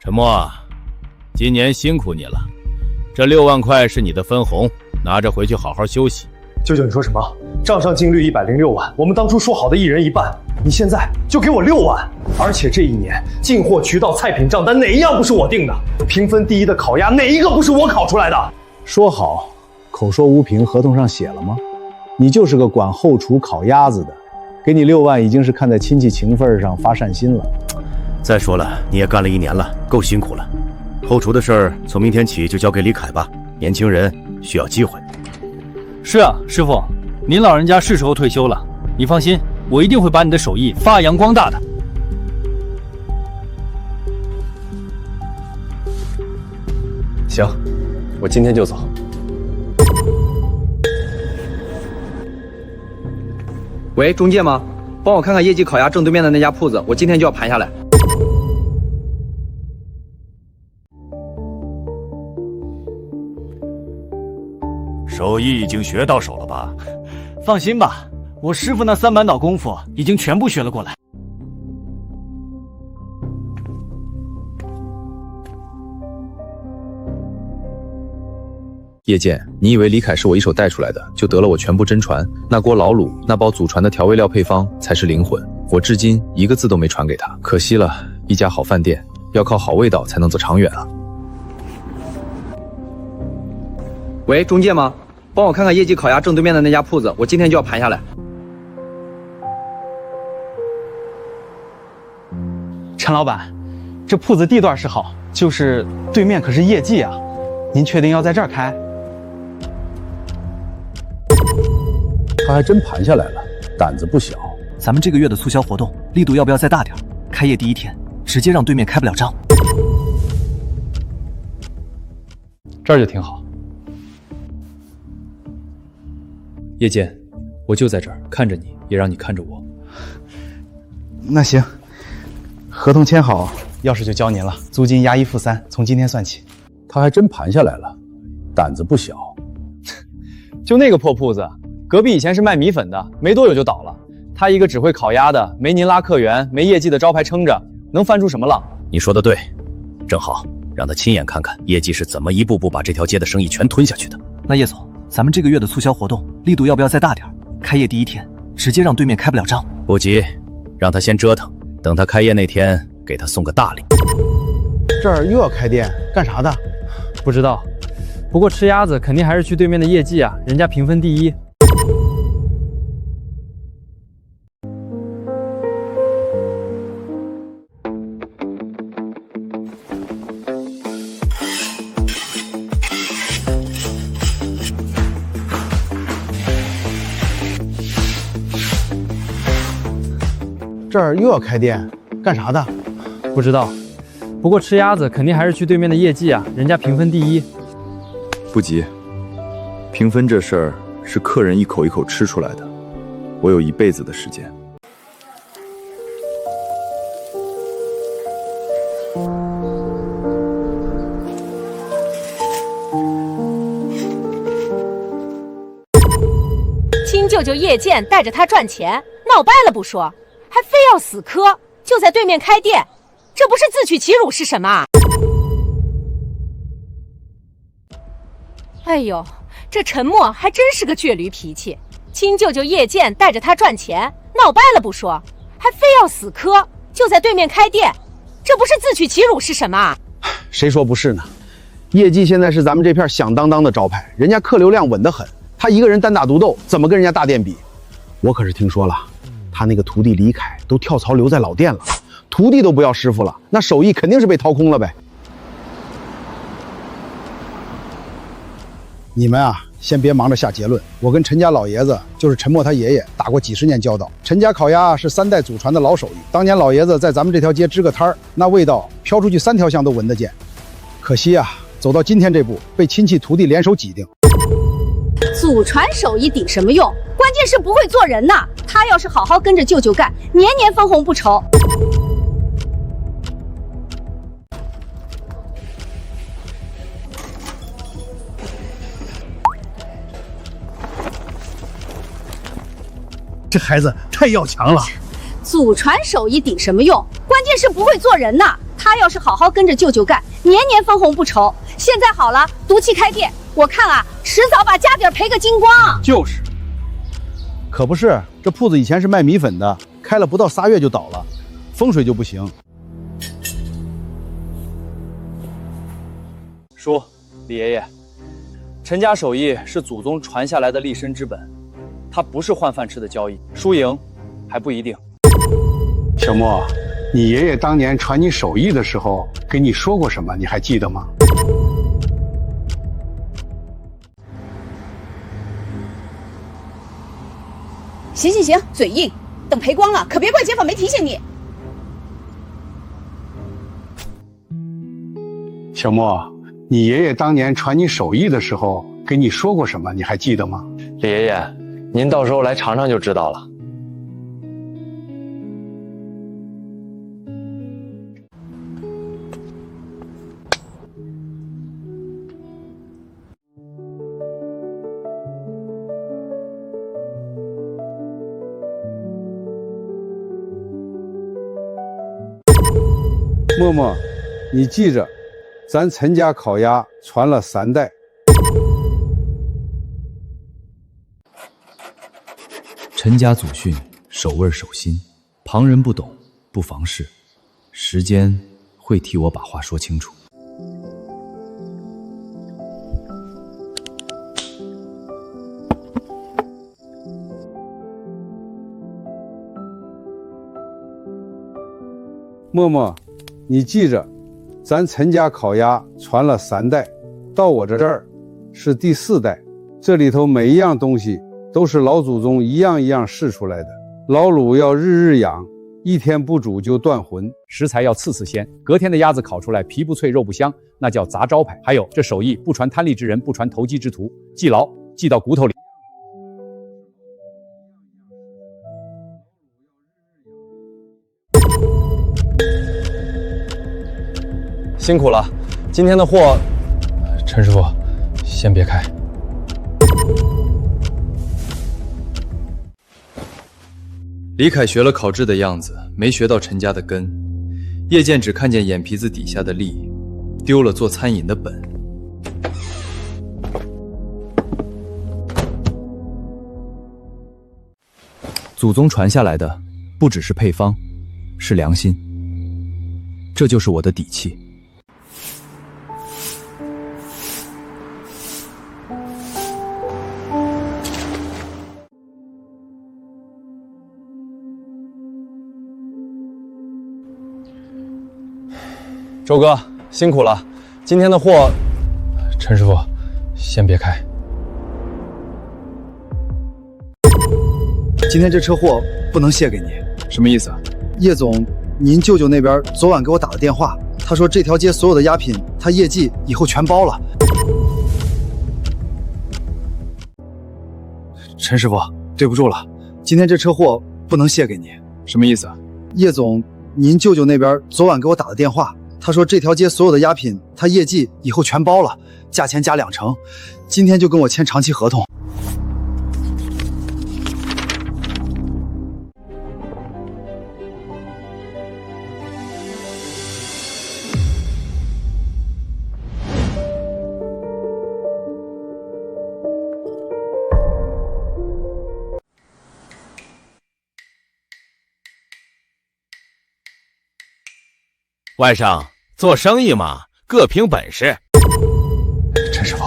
陈默，今年辛苦你了，这6万块是你的分红，拿着回去好好休息。舅舅，你说什么？账上净率106万，我们当初说好的1人1半，你现在就给我6万，而且这一年进货渠道、菜品账单哪一样不是我定的？评分第1的烤鸭哪一个不是我烤出来的？说好，口说无凭，合同上写了吗？你就是个管后厨烤鸭子的，给你6万已经是看在亲戚情分上发善心了。再说了，你也干了1年了，够辛苦了。后厨的事儿从明天起就交给李凯吧，年轻人需要机会。是啊，师傅，您老人家是时候退休了。你放心，我一定会把你的手艺发扬光大的。行，我今天就走。喂，中介吗？帮我看看业绩烤鸭正对面的那家铺子，我今天就要盘下来。手艺已经学到手了吧？放心吧，我师傅那3板倒功夫已经全部学了过来。叶剑，你以为李凯是我一手带出来的，就得了我全部真传？那锅老卤，那包祖传的调味料配方才是灵魂，我至今一个字都没传给他。可惜了，一家好饭店要靠好味道才能走长远啊。喂，中介吗？帮我看看业绩烤鸭正对面的那家铺子，我今天就要盘下来。陈老板，这铺子地段是好，就是对面可是业绩啊，您确定要在这儿开？他还真盘下来了，胆子不小。咱们这个月的促销活动力度要不要再大点？开业第1天，直接让对面开不了张。这儿就挺好。叶剑，我就在这儿看着你，也让你看着我。那行，合同签好，钥匙就交您了，租金押1付3，从今天算起。他还真盘下来了，胆子不小。就那个破铺子，隔壁以前是卖米粉的，没多久就倒了。他一个只会烤鸭的，没您拉客源，没业绩的招牌撑着，能翻出什么浪？你说的对，正好让他亲眼看看业绩是怎么一步步把这条街的生意全吞下去的。那叶总，咱们这个月的促销活动力度要不要再大点？开业第1天，直接让对面开不了张。不急，让他先折腾，等他开业那天给他送个大礼。这儿又要开店，干啥的？不知道，不过吃鸭子肯定还是去对面的业绩啊，人家评分第1。这儿又要开店，干啥的？不知道，不过吃鸭子肯定还是去对面的业绩啊，人家评分第1。不急，评分这事儿是客人一口一口吃出来的，我有1辈子的时间。亲舅舅叶剑带着他赚钱，闹掰了不说，还非要死磕，就在对面开店，这不是自取其辱是什么？哎呦，这陈默还真是个倔驴脾气。亲舅舅叶剑带着他赚钱，闹掰了不说，还非要死磕，就在对面开店，这不是自取其辱是什么？谁说不是呢？业绩现在是咱们这片响当当的招牌，人家客流量稳得很，他一个人单打独斗，怎么跟人家大店比？我可是听说了，他那个徒弟李凯都跳槽留在老店了，徒弟都不要师傅了，那手艺肯定是被掏空了呗。你们啊，先别忙着下结论。我跟陈家老爷子，就是陈默他爷爷，打过几10年交道。陈家烤鸭是3代祖传的老手艺，当年老爷子在咱们这条街支个摊儿，那味道飘出去3条巷都闻得见。可惜啊，走到今天这步，被亲戚徒弟联手挤定。祖传手艺顶什么用？关键是不会做人呐。他要是好好跟着舅舅干，年年分红不愁。这孩子太要强了。祖传手艺顶什么用？关键是不会做人呐。他他要是好好跟着舅舅干，年年分红不愁。现在好了，毒气开店，我看啊，迟早把家底儿赔个精光。就是，可不是，这铺子以前是卖米粉的，开了不到3月就倒了，风水就不行。叔，李爷爷，陈家手艺是祖宗传下来的立身之本，它不是换饭吃的交易，输赢还不一定。小莫，你爷爷当年传你手艺的时候给你说过什么？你还记得吗？行，嘴硬，等赔光了可别怪街坊没提醒你。小莫，你爷爷当年传你手艺的时候给你说过什么？你还记得吗？李爷爷，您到时候来尝尝就知道了。默默，你记着，咱陈家烤鸭传了3代。陈家祖训，守味守心，旁人不懂，不妨事，时间会替我把话说清楚。默默，你记着，咱陈家烤鸭传了3代，到我这儿是第4代。这里头每一样东西都是老祖宗一样一样试出来的。老卤要日日养，1天不煮就断魂。食材要次次鲜，隔天的鸭子烤出来皮不脆肉不香，那叫砸招牌。还有这手艺不传贪利之人，不传投机之徒，记牢，记到骨头里。辛苦了，今天的货，陈师傅，先别开。李凯学了烤制的样子，没学到陈家的根。叶剑只看见眼皮子底下的利，丢了做餐饮的本。祖宗传下来的，不只是配方，是良心。这就是我的底气。周哥，辛苦了，今天的货，陈师傅，先别开。今天这车货不能卸给你。什么意思啊？叶总，您舅舅那边昨晚给我打了电话，他说这条街所有的鸭品，他业绩以后全包了。陈师傅，对不住了，今天这车货不能卸给你。什么意思啊？叶总，您舅舅那边昨晚给我打了电话，他说这条街所有的鸭品，他业绩以后全包了，价钱加2成，今天就跟我签长期合同。外甥，做生意嘛，各凭本事。陈师傅，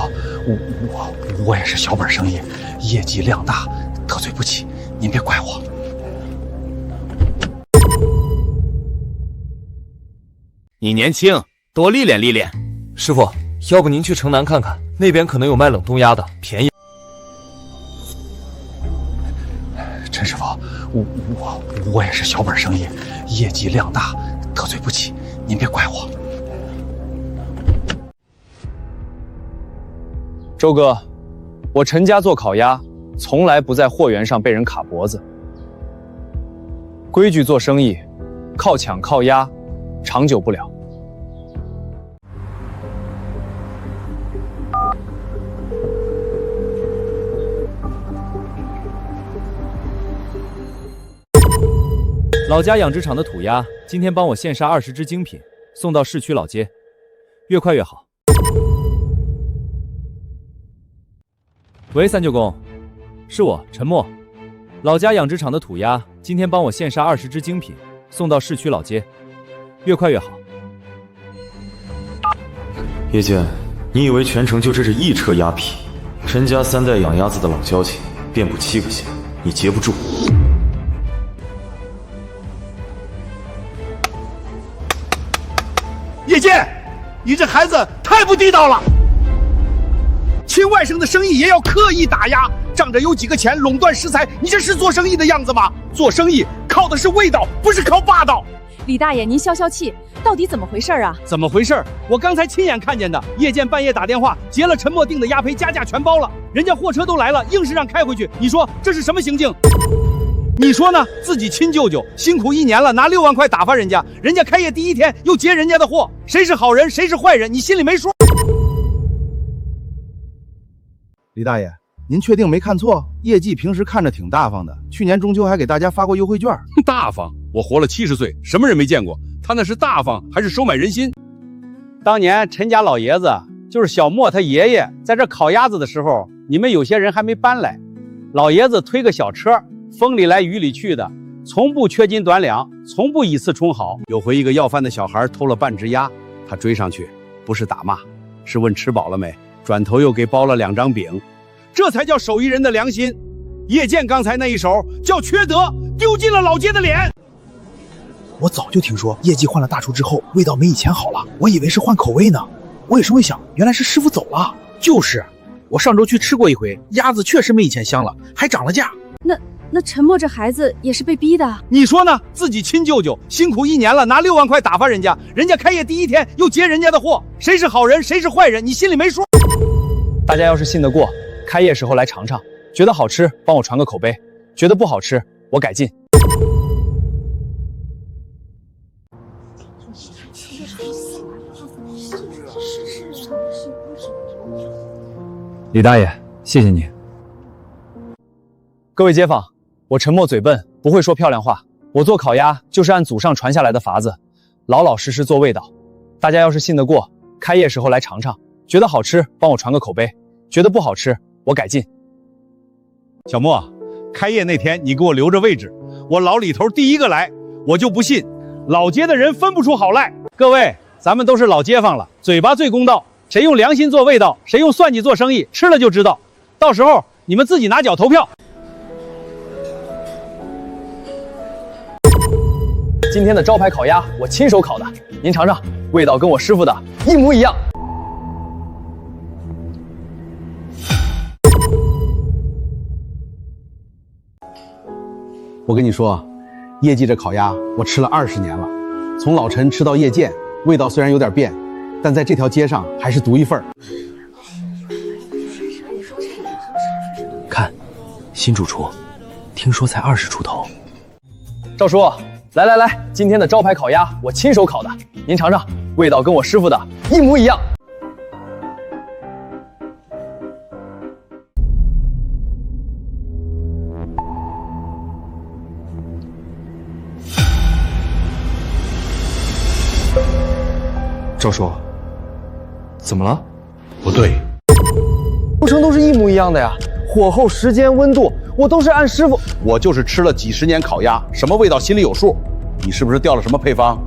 我也是小本生意，业绩量大，得罪不起，您别怪我。你年轻，多历练历练。师傅，要不您去城南看看，那边可能有卖冷冻鸭的，便宜。陈师傅，我也是小本生意，业绩量大，得罪不起，您别怪我。周哥，我陈家做烤鸭，从来不在货源上被人卡脖子。规矩做生意，靠抢靠压，长久不了。老家养殖场的土鸭，今天帮我现杀20只精品，送到市区老街，越快越好。喂，三舅公，是我陈默，老家养殖场的土鸭，今天帮我现杀20只精品，送到市区老街，越快越好。叶剑，你以为全城就这1车鸭皮？陈家3代养鸭子的老交情，遍布7个县，你截不住。叶剑，你这孩子太不地道了！亲外甥的生意也要刻意打压，仗着有几个钱垄断食材，你这是做生意的样子吗？做生意靠的是味道，不是靠霸道。李大爷，您消消气，到底怎么回事啊？怎么回事？我刚才亲眼看见的。叶剑半夜打电话结了陈默订的鸭胚，加价全包了，人家货车都来了，硬是让开回去。你说这是什么行径？你说呢？自己亲舅舅辛苦1年了，拿6万块打发人家，人家开业第1天又劫人家的货，谁是好人，谁是坏人？你心里没数？李大爷，您确定没看错？业绩平时看着挺大方的，去年中秋还给大家发过优惠券。大方？我活了70岁，什么人没见过？他那是大方还是收买人心？当年陈家老爷子就是小莫他爷爷在这烤鸭子的时候，你们有些人还没搬来，老爷子推个小车，风里来雨里去的，从不缺斤短两，从不以次充好。有回一个要饭的小孩偷了半只鸭，他追上去，不是打骂，是问吃饱了没，转头又给包了2张饼，这才叫手艺人的良心。叶剑刚才那一手叫缺德，丢尽了老街的脸。我早就听说业绩换了大厨之后味道没以前好了，我以为是换口味呢。我也是未想，原来是师傅走了。就是，我上周去吃过一回，鸭子确实没以前香了，还涨了价。那陈默这孩子也是被逼的。你说呢？自己亲舅舅辛苦1年了，拿6万块打发人家，人家开业第1天又劫人家的货，谁是好人，谁是坏人？你心里没数？大家要是信得过，开业时候来尝尝，觉得好吃帮我传个口碑，觉得不好吃我改进。李大爷，谢谢你。各位街坊，我陈默嘴笨，不会说漂亮话，我做烤鸭就是按祖上传下来的法子，老老实实做味道。大家要是信得过，开业时候来尝尝，觉得好吃帮我传个口碑，觉得不好吃我改进。小莫，开业那天你给我留着位置，我老李头第1个来，我就不信老街的人分不出好赖。各位，咱们都是老街坊了，嘴巴最公道，谁用良心做味道，谁用算计做生意，吃了就知道。到时候你们自己拿脚投票。今天的招牌烤鸭我亲手烤的，您尝尝，味道跟我师傅的一模一样。我跟你说，业绩这烤鸭我吃了20年了，从老陈吃到叶剑，味道虽然有点变，但在这条街上还是独一份。看，新主厨，听说才20出头。赵叔，来，今天的招牌烤鸭我亲手烤的，您尝尝，味道跟我师傅的一模一样。赵叔，怎么了？不对，流程都是一模一样的呀，火候、时间、温度，我都是按师傅。我就是吃了几10年烤鸭，什么味道心里有数。你是不是调了什么配方？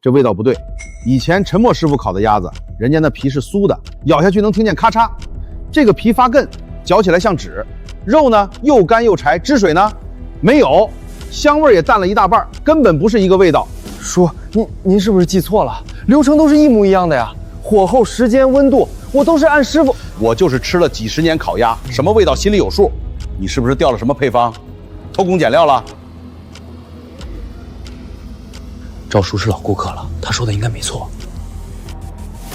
这味道不对。以前陈默师傅烤的鸭子，人家那皮是酥的，咬下去能听见咔嚓。这个皮发根，嚼起来像纸，肉呢又干又柴，汁水呢没有，香味也淡了一大半，根本不是一个味道。叔，您是不是记错了？流程都是一模一样的呀，火候、时间、温度，我都是按师傅。我就是吃了几10年烤鸭，什么味道心里有数。你是不是调了什么配方？偷工减料了？赵叔是老顾客了，他说的应该没错。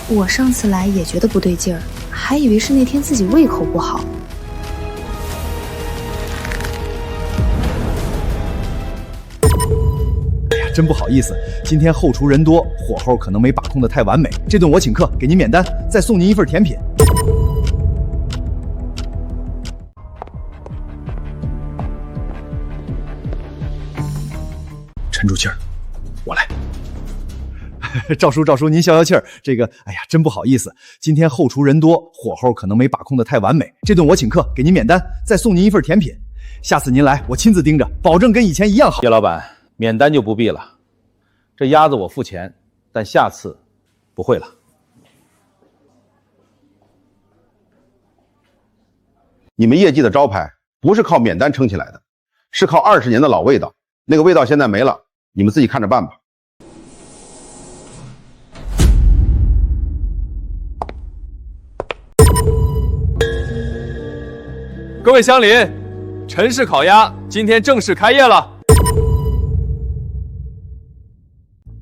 我上次来也觉得不对劲儿，还以为是那天自己胃口不好。哎呀，真不好意思，今天后厨人多，火候可能没把控得太完美。这顿我请客，给您免单，再送您一份甜品。沉住气儿，赵叔，您消消气儿。这个，哎呀，真不好意思，今天后厨人多，火候可能没把控的太完美。这顿我请客，给您免单，再送您一份甜品。下次您来，我亲自盯着，保证跟以前一样好。叶老板，免单就不必了，这鸭子我付钱，但下次不会了。你们业绩的招牌不是靠免单撑起来的，是靠20年的老味道。那个味道现在没了，你们自己看着办吧。各位乡邻，陈氏烤鸭今天正式开业了。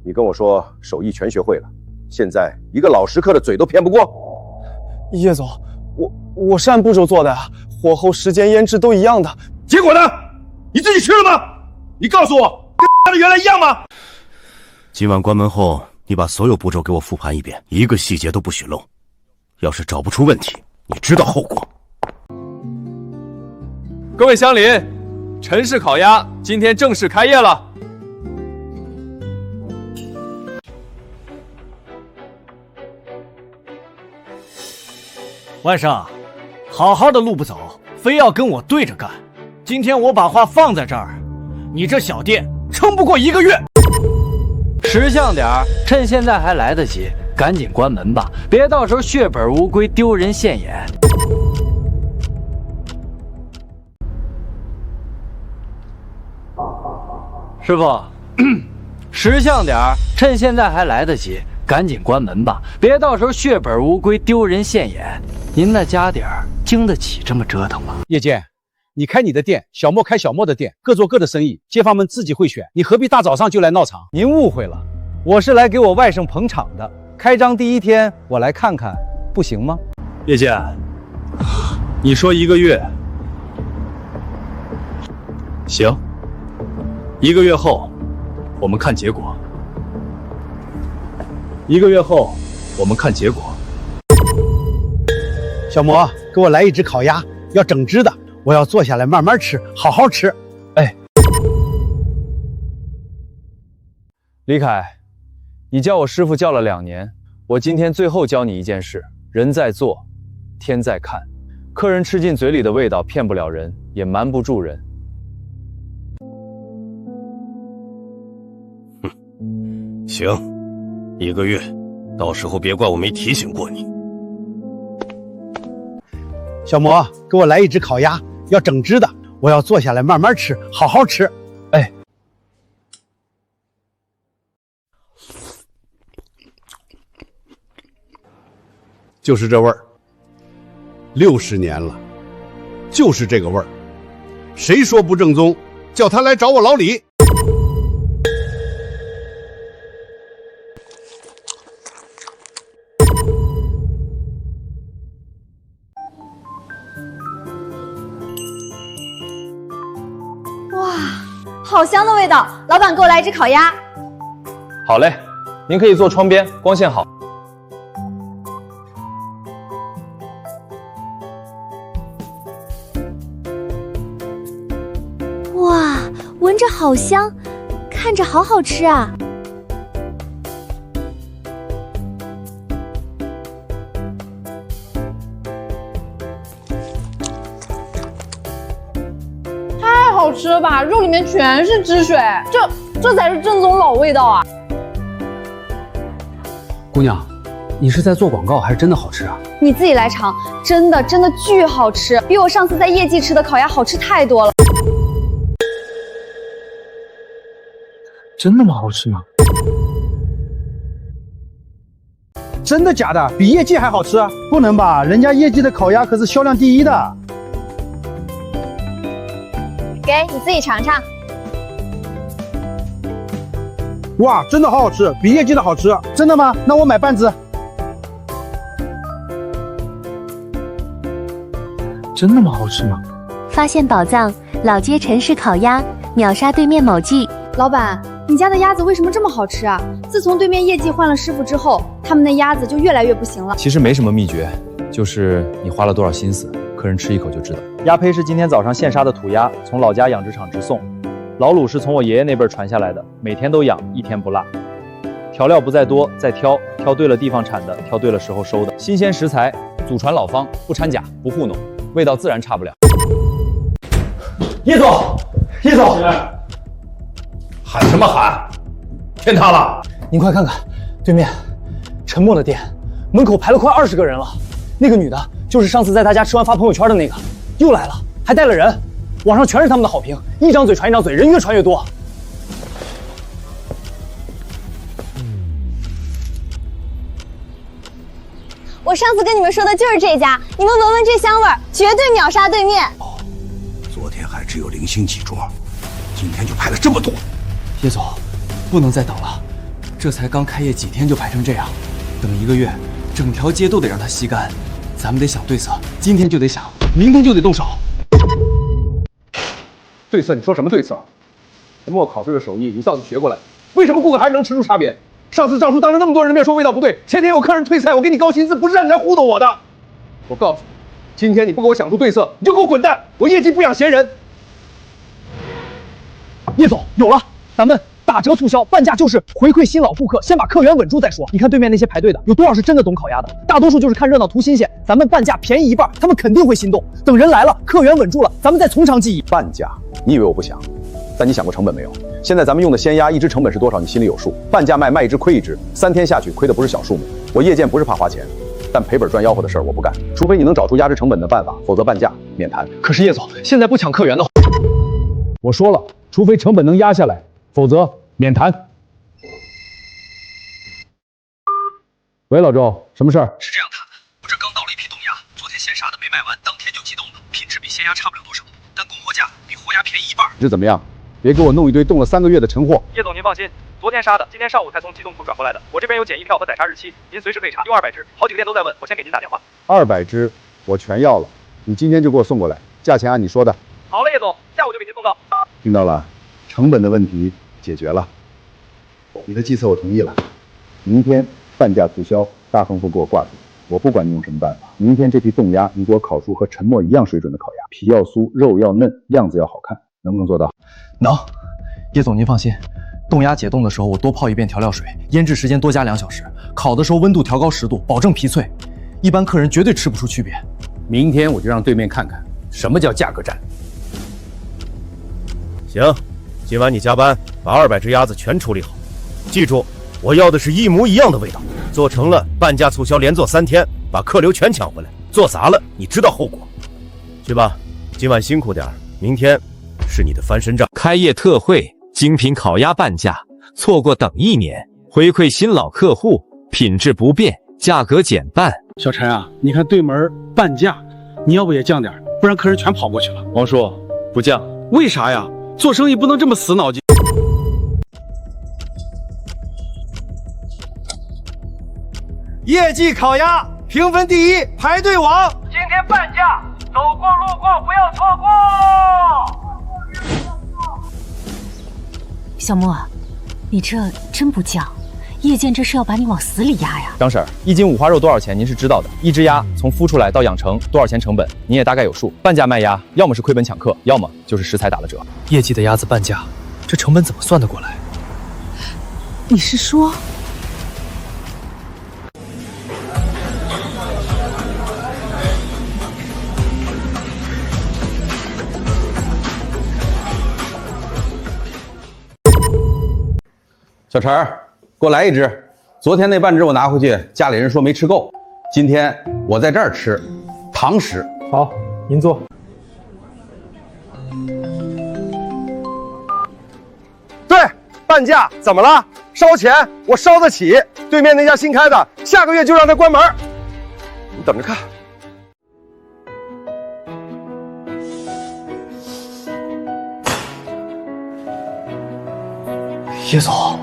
你跟我说手艺全学会了，现在一个老食客的嘴都骗不过。叶总，我是按步骤做的，火候、时间、腌制都一样的。结果呢？你自己吃了吗？你告诉我，跟他的原来一样吗？今晚关门后，你把所有步骤给我复盘一遍，一个细节都不许漏。要是找不出问题，你知道后果。各位乡邻，陈氏烤鸭今天正式开业了。万生，好好的路不走，非要跟我对着干。今天我把话放在这儿，你这小店撑不过1个月。识相点儿，趁现在还来得及，赶紧关门吧，别到时候血本无归，丢人现眼。师傅，识相点儿，趁现在还来得及，赶紧关门吧，别到时候血本无归，丢人现眼。您那家底儿经得起这么折腾吗？叶剑，你开你的店，小莫开小莫的店，各做各的生意，街坊们自己会选，你何必大早上就来闹场？您误会了，我是来给我外甥捧场的。开张第1天，我来看看，不行吗？叶剑，你说1个月，行，1个月后我们看结果。1个月后我们看结果。小魔，给我来1只烤鸭，要整只的，我要坐下来慢慢吃，好好吃。哎，李凯，你叫我师傅叫了2年，我今天最后教你一件事：人在做，天在看。客人吃进嘴里的味道骗不了人，也瞒不住人。行，1个月，到时候别怪我没提醒过你。小魔，给我来1只烤鸭，要整只的，我要坐下来慢慢吃，好好吃。哎，就是这味儿，60年了，就是这个味儿。谁说不正宗，叫他来找我老李。哇，好香的味道！老板，给我来1只烤鸭。好嘞，您可以坐窗边，光线好。哇，闻着好香，看着好好吃啊！太好吃了吧！肉里面全是汁水，这才是正宗老味道啊！姑娘，你是在做广告还是真的好吃啊？你自己来尝，真的巨好吃，比我上次在业绩吃的烤鸭好吃太多了。真那么好吃吗？真的假的？比业绩还好吃？不能吧，人家业绩的烤鸭可是销量第1的。给你自己尝尝。哇，真的好好吃，比业绩的好吃。真的吗？那我买半只。真那么好吃吗？发现宝藏，老街陈氏烤鸭，秒杀对面某记。老板，你家的鸭子为什么这么好吃啊？自从对面业绩换了师傅之后，他们的鸭子就越来越不行了。其实没什么秘诀，就是你花了多少心思，客人吃一口就知道。鸭胚是今天早上现杀的土鸭，从老家养殖场直送。老卤是从我爷爷那辈传下来的，每天都养，1天不落。调料不在多，在挑，挑对了地方产的，挑对了时候收的。新鲜食材，祖传老方，不掺假，不糊弄，味道自然差不了。叶总，叶总，喊什么喊？天塌了！您快看看，对面陈默的店门口排了快20个人了。那个女的，就是上次在他家吃完发朋友圈的那个，又来了，还带了人。网上全是他们的好评，一张嘴传一张嘴，人越传越多。我上次跟你们说的就是这家，你们闻闻这香味儿，绝对秒杀对面。昨天还只有零星几桌，今天就排了这么多。叶总，不能再等了，这才刚开业几天就排成这样，等1个月，整条街都得让它吸干。咱们得想对策，今天就得想，明天就得动手。对策？你说什么对策？陈默烤制的手艺你早就学过来，为什么顾客还是能吃出差别？上次赵叔当着那么多人的面说味道不对，前天有客人退菜，我给你高薪资，不是让你来糊弄我的。我告诉你，今天你不给我想出对策，你就给我滚蛋！我业绩不养闲人。叶总，有了，咱们打折促销，半价就是回馈新老顾客，先把客源稳住再说。你看对面那些排队的，有多少是真的懂烤鸭的？大多数就是看热闹图新鲜。咱们半价便宜1半，他们肯定会心动。等人来了，客源稳住了，咱们再从长计议。半价？你以为我不想？但你想过成本没有？现在咱们用的鲜鸭，一只成本是多少？你心里有数。半价卖一只亏一只，3天下去亏的不是小数目。我业建不是怕花钱，但赔本赚吆喝的事儿我不干。除非你能找出压制成本的办法，否则半价免谈。可是叶总，现在不抢客源的话，我说了，除非成本能压下来，否则免谈。喂，老周，什么事儿？是这样谈的，我这刚到了一批冻鸭，昨天现杀的没卖完，当天就急冻了，品质比鲜鸭差不了多少，但供货价比活鸭便宜1半。这怎么样？别给我弄一堆冻了3个月的陈货。叶总您放心，昨天杀的，今天上午才从急冻库转回来的，我这边有检疫票和宰杀日期，您随时可以查。用200只，好几个店都在问，我先给您打电话。200只，我全要了，你今天就给我送过来，价钱按你说的。好了，叶总，下午就给您送到。听到了，成本的问题解决了。你的计策我同意了，明天半价促销，大横幅给我挂住。我不管你用什么办法，明天这批冻鸭你给我烤出和陈默一样水准的烤鸭，皮要酥，肉要嫩，样子要好看，能不能做到？能。叶总您放心，冻鸭解冻的时候我多泡一遍调料水，腌制时间多加2小时，烤的时候温度调高10度，保证皮脆，一般客人绝对吃不出区别。明天我就让对面看看什么叫价格战。行，今晚你加班把200只鸭子全处理好，记住，我要的是一模一样的味道。做成了半价促销，连做3天，把客流全抢回来。做砸了，你知道后果。去吧，今晚辛苦点，明天是你的翻身仗。开业特惠，精品烤鸭半价，错过等1年，回馈新老客户，品质不变，价格减半。小陈啊，你看对门半价，你要不也降点，不然客人全跑过去了。王叔，不降。为啥呀？做生意不能这么死脑筋。业绩烤鸭评分第1，排队王。今天半价，走过路过不要错过。小莫，你这真不降，叶建这是要把你往死里压呀！张婶，1斤五花肉多少钱？您是知道的。1只鸭从孵出来到养成多少钱成本，您也大概有数。半价卖鸭，要么是亏本抢客，要么就是食材打了折。业绩的鸭子半价，这成本怎么算得过来？你是说？小陈儿，给我来1只。昨天那半只我拿回去，家里人说没吃够，今天我在这儿吃，堂食。好，您坐。对，半价，怎么了？烧钱，我烧得起。对面那家新开的，下个月就让他关门。你等着看。叶总。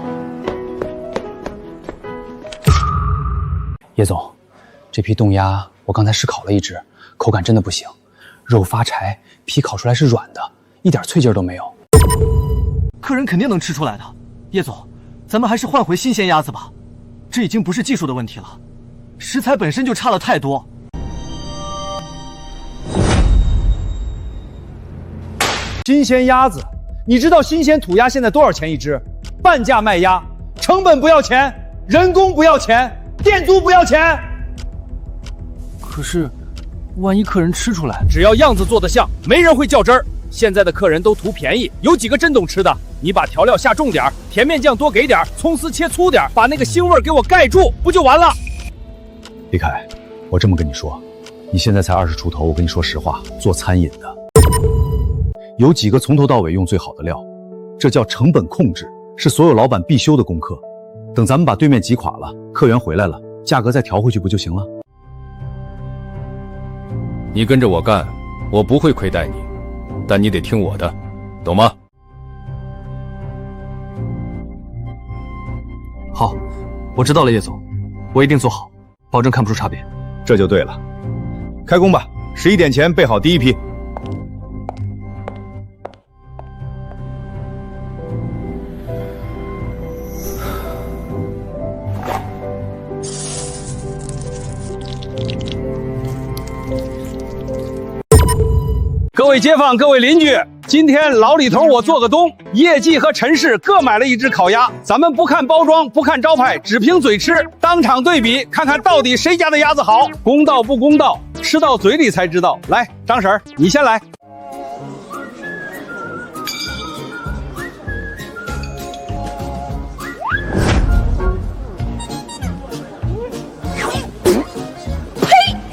叶总，这批冻鸭我刚才试烤了1只，口感真的不行，肉发柴，皮烤出来是软的，一点脆劲都没有。客人肯定能吃出来的。叶总，咱们还是换回新鲜鸭子吧，这已经不是技术的问题了，食材本身就差了太多。新鲜鸭子，你知道新鲜土鸭现在多少钱1只？半价卖鸭，成本不要钱。人工不要钱，店租不要钱。可是，万一客人吃出来，只要样子做得像，没人会较真儿。现在的客人都图便宜，有几个真懂吃的？你把调料下重点，甜面酱多给点，葱丝切粗点，把那个腥味给我盖住，不就完了？李凯，我这么跟你说，你现在才20出头，我跟你说实话，做餐饮的，有几个从头到尾用最好的料，这叫成本控制，是所有老板必修的功课。等咱们把对面挤垮了，客源回来了，价格再调回去不就行了？你跟着我干，我不会亏待你，但你得听我的，懂吗？好，我知道了，叶总，我一定做好，保证看不出差别。这就对了，开工吧！11点前备好第一批。各位街坊，各位邻居，今天老李头我做个东，业绩和陈氏各买了一只烤鸭，咱们不看包装，不看招牌，只凭嘴吃，当场对比，看看到底谁家的鸭子好，公道不公道，吃到嘴里才知道。来，张婶儿，你先来。呸！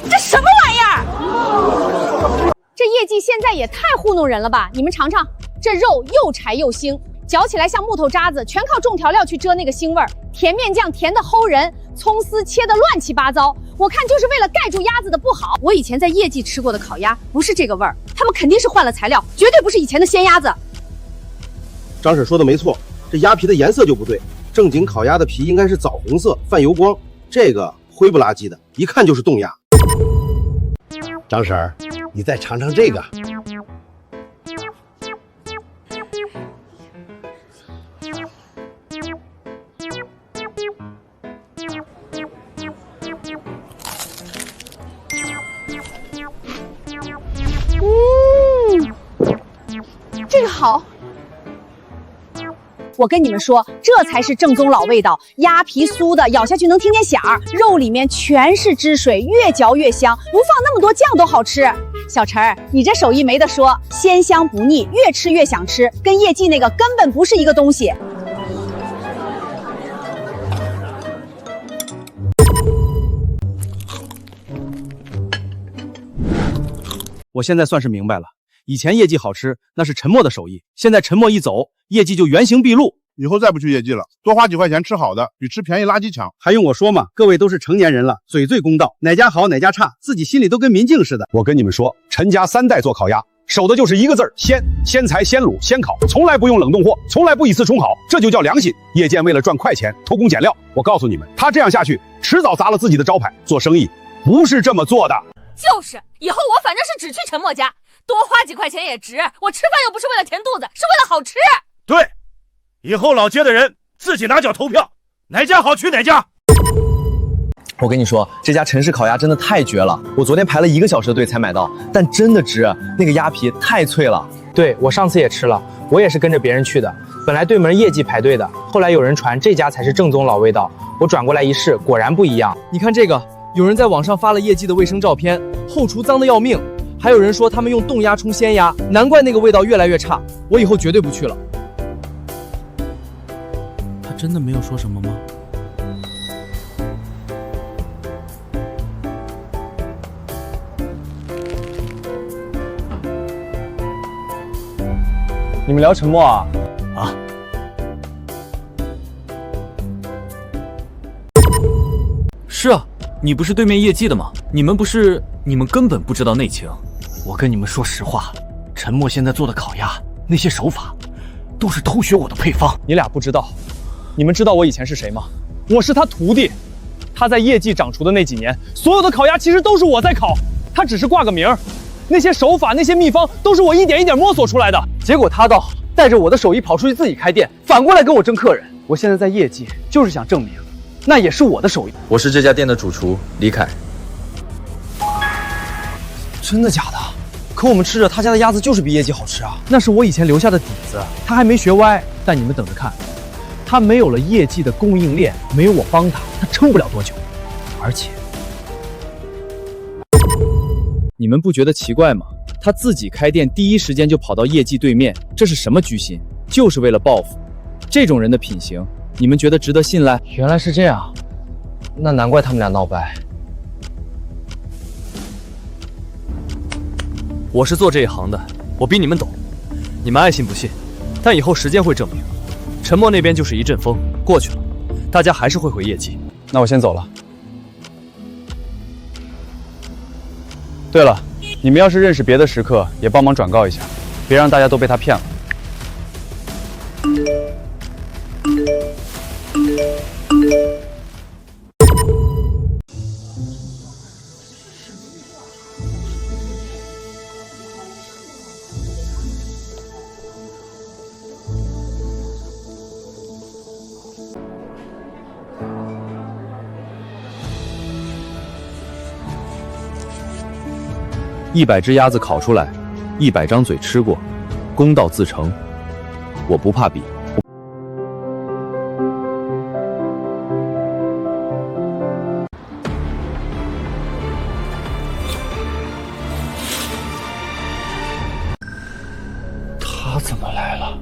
这什么玩意儿？这业绩现在也太糊弄人了吧！你们尝尝，这肉又柴又腥，嚼起来像木头渣子，全靠重调料去遮那个腥味儿。甜面酱甜的齁人，葱丝切的乱七八糟，我看就是为了盖住鸭子的不好。我以前在业绩吃过的烤鸭不是这个味儿，他们肯定是换了材料，绝对不是以前的鲜鸭子。张婶说的没错，这鸭皮的颜色就不对，正经烤鸭的皮应该是枣红色，泛油光，这个灰不拉几的，一看就是冻鸭。张婶，你再尝尝这个。这个好。我跟你们说，这才是正宗老味道，鸭皮酥的，咬下去能听见响儿，肉里面全是汁水，越嚼越香，不放那么多酱都好吃。小陈儿，你这手艺没得说，鲜香不腻，越吃越想吃，跟业绩那个根本不是一个东西。我现在算是明白了，以前业绩好吃那是陈默的手艺，现在陈默一走，业绩就原形毕露。以后再不去业绩了，多花几块钱吃好的，比吃便宜垃圾强。还用我说吗？各位都是成年人了，嘴最公道，哪家好哪家差，自己心里都跟明镜似的。我跟你们说，陈家3代做烤鸭，守的就是一个字儿鲜，鲜材鲜卤鲜烤，从来不用冷冻货，从来不以次充好，这就叫良心。业界为了赚快钱偷工减料，我告诉你们，他这样下去，迟早砸了自己的招牌。做生意不是这么做的。就是，以后我反正是只去陈默家，多花几块钱也值。我吃饭又不是为了填肚子，是为了好吃。对，以后老街的人自己拿脚投票，哪家好去哪家。我跟你说，这家陈氏烤鸭真的太绝了，我昨天排了1个小时的队才买到，但真的值，那个鸭皮太脆了。对，我上次也吃了，我也是跟着别人去的，本来对门业绩排队的，后来有人传这家才是正宗老味道，我转过来一试，果然不一样。你看这个，有人在网上发了业绩的卫生照片，后厨脏得要命，还有人说他们用冻鸭冲鲜鸭，难怪那个味道越来越差，我以后绝对不去了。他真的没有说什么吗？你们聊陈默啊？啊？是啊，你不是对面业绩的吗？你们根本不知道内情。我跟你们说实话，陈默现在做的烤鸭那些手法，都是偷学我的配方。你俩不知道，你们知道我以前是谁吗？我是他徒弟。他在业绩掌厨的那几年，所有的烤鸭其实都是我在烤，他只是挂个名儿。那些手法、那些秘方都是我一点一点摸索出来的。结果他倒带着我的手艺跑出去自己开店，反过来跟我争客人。我现在在业绩就是想证明，那也是我的手艺。我是这家店的主厨李凯。真的假的？可我们吃着他家的鸭子就是比业绩好吃啊！那是我以前留下的底子，他还没学歪。但你们等着看，他没有了业绩的供应链，没有我帮他，他撑不了多久。而且，你们不觉得奇怪吗？他自己开店，第一时间就跑到业绩对面，这是什么居心？就是为了报复。这种人的品行，你们觉得值得信赖？原来是这样，那难怪他们俩闹掰。我是做这一行的，我比你们懂。你们爱信不信，但以后时间会证明。陈默那边就是一阵风，过去了，大家还是会回业绩。那我先走了。对了，你们要是认识别的食客，也帮忙转告一下，别让大家都被他骗了。100只鸭子烤出来，100张嘴吃过，公道自成。我不怕比。他怎么来了？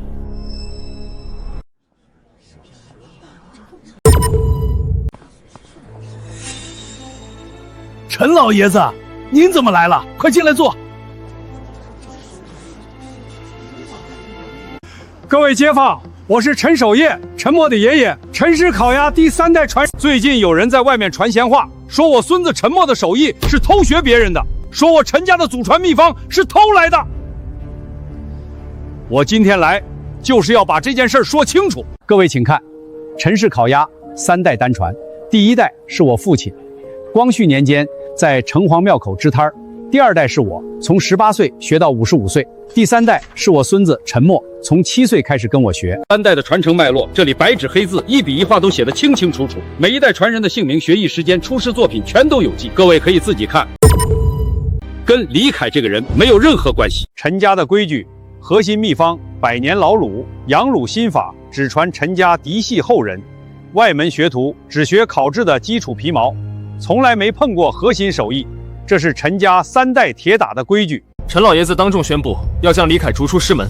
陈老爷子，您怎么来了？快进来坐。各位街坊，我是陈守业，陈默的爷爷，陈氏烤鸭第3代传。最近有人在外面传闲话，说我孙子陈默的手艺是偷学别人的，说我陈家的祖传秘方是偷来的。我今天来就是要把这件事说清楚。各位请看，陈氏烤鸭3代单传，第1代是我父亲，光绪年间在城隍庙口支摊儿；第2代是我，从18岁学到55岁；第3代是我孙子陈默，从7岁开始跟我学。3代的传承脉络，这里白纸黑字，一笔一画都写得清清楚楚，每一代传人的姓名、学艺时间、出师作品全都有记，各位可以自己看。跟李凯这个人没有任何关系。陈家的规矩，核心秘方100年老卤，养卤心法只传陈家嫡系后人，外门学徒只学烤制的基础皮毛，从来没碰过核心手艺，这是陈家3代铁打的规矩。陈老爷子当众宣布要将李凯逐出师门。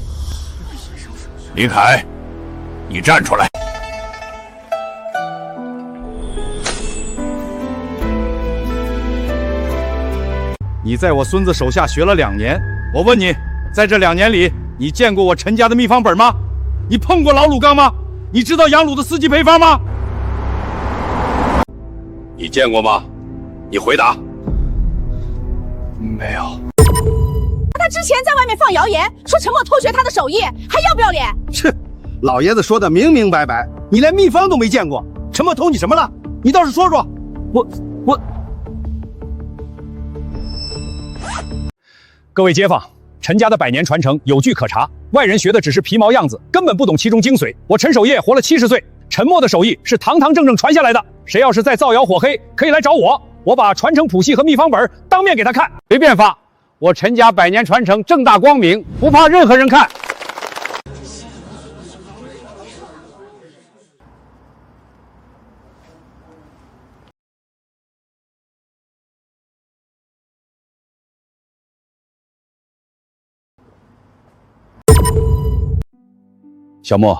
李凯，你站出来！你在我孙子手下学了2年，我问你，在这2年里，你见过我陈家的秘方本吗？你碰过老卤缸吗？你知道养卤的4级配方吗？你见过吗？你回答。没有。他之前在外面放谣言，说陈默偷学他的手艺，还要不要脸？切，老爷子说的明明白白，你连秘方都没见过，陈默偷你什么了？你倒是说说。我。各位街坊，陈家的100年传承有据可查，外人学的只是皮毛样子，根本不懂其中精髓。我陈守业活了70岁，陈默的手艺是堂堂正正传下来的。谁要是再造谣火黑，可以来找我，我把传承谱系和秘方本当面给他看。随便发，我陈家100年传承正大光明，不怕任何人看。小莫，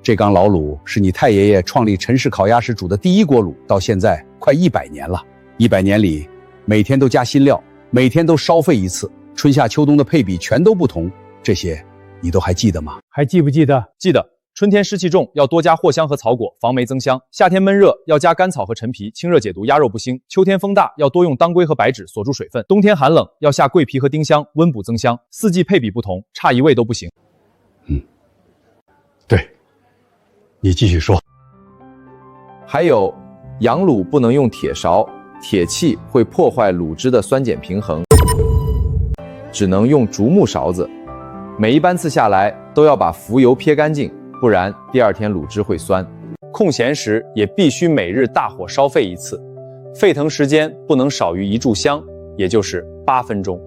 这缸老卤是你太爷爷创立陈氏烤鸭时煮的第1锅卤，到现在快100年了。100年里，每天都加新料，每天都烧沸1次，春夏秋冬的配比全都不同，这些你都还记得吗？还记不记得？记得。春天湿气重，要多加藿香和草果，防霉增香；夏天闷热，要加甘草和陈皮，清热解毒，鸭肉不腥；秋天风大，要多用当归和白芷锁住水分；冬天寒冷，要下桂皮和丁香，温补增香。4季配比不同，差1味都不行。对，你继续说。还有，养卤不能用铁勺，铁器会破坏卤汁的酸碱平衡，只能用竹木勺子。每一班次下来都要把浮油撇干净，不然第2天卤汁会酸。空闲时也必须每日大火烧沸1次，沸腾时间不能少于1炷香，也就是8分钟。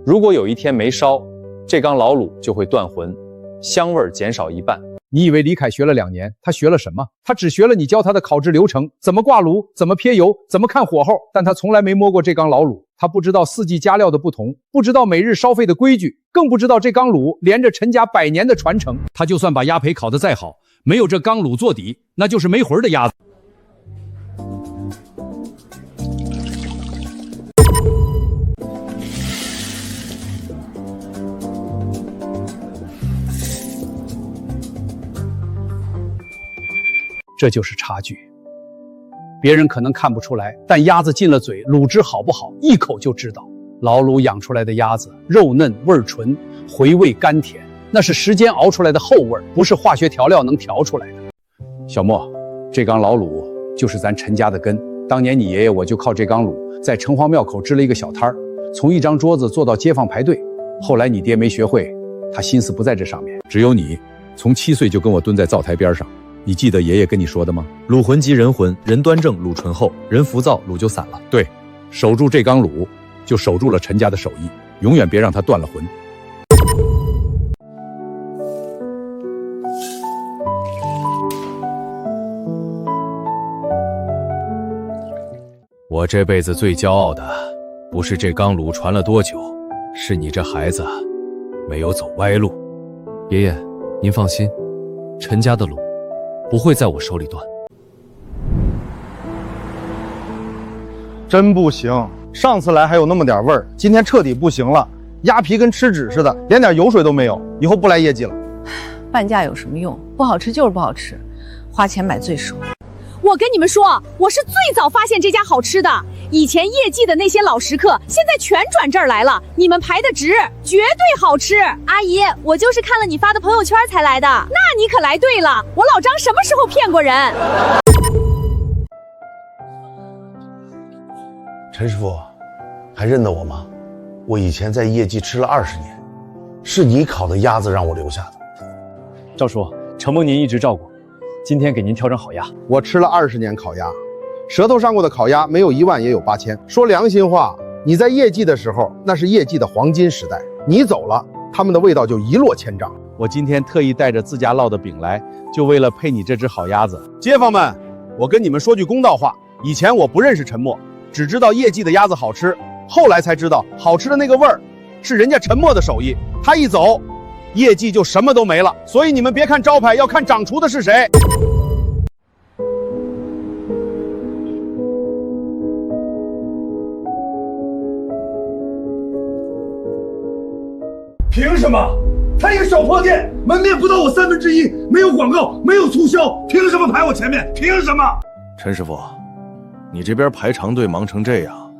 如果有一天没烧，这缸老卤就会断魂，香味减少1半。你以为李凯学了2年，他学了什么？他只学了你教他的烤制流程，怎么挂炉，怎么撇油，怎么看火候，但他从来没摸过这缸老卤。他不知道4季加料的不同，不知道每日烧沸的规矩，更不知道这缸卤连着陈家100年的传承。他就算把鸭培烤得再好，没有这缸卤做底，那就是没魂的鸭子。这就是差距。别人可能看不出来，但鸭子进了嘴，卤汁好不好，一口就知道。老卤养出来的鸭子，肉嫩味儿纯，回味甘甜，那是时间熬出来的厚味，不是化学调料能调出来的。小莫，这缸老卤就是咱陈家的根。当年你爷爷我就靠这缸卤，在城隍庙口支了一个小摊儿，从1张桌子做到街坊排队。后来你爹没学会，他心思不在这上面。只有你，从7岁就跟我蹲在灶台边上。你记得爷爷跟你说的吗？卤浑即人浑，人端正卤醇厚，人浮躁卤就散了。对，守住这缸卤，就守住了陈家的手艺，永远别让它断了魂。我这辈子最骄傲的，不是这缸卤传了多久，是你这孩子没有走歪路。爷爷，您放心，陈家的卤不会在我手里断。真不行，上次来还有那么点味儿，今天彻底不行了，鸭皮跟吃纸似的，连点油水都没有，以后不来业绩了。半价有什么用？不好吃就是不好吃，花钱买最爽。我跟你们说，我是最早发现这家好吃的。以前业绩的那些老食客，现在全转这儿来了。你们排的值，绝对好吃。阿姨，我就是看了你发的朋友圈才来的。那你可来对了，我老张什么时候骗过人？陈师傅，还认得我吗？我以前在业绩吃了20年，是你烤的鸭子让我留下的。赵叔，承蒙您一直照顾，今天给您调整好鸭。我吃了20年烤鸭，舌头上过的烤鸭没有1万也有8000。说良心话，你在业绩的时候，那是业绩的黄金时代，你走了，他们的味道就一落千丈。我今天特意带着自家烙的饼来，就为了配你这只好鸭子。街坊们，我跟你们说句公道话，以前我不认识陈默，只知道业绩的鸭子好吃，后来才知道好吃的那个味儿是人家陈默的手艺，他一走，业绩就什么都没了。所以你们别看招牌，要看掌厨的是谁。凭什么？他一个小破店，门面不到我1/3，没有广告，没有促销，凭什么排我前面？凭什么？陈师傅，你这边排长队忙成这样，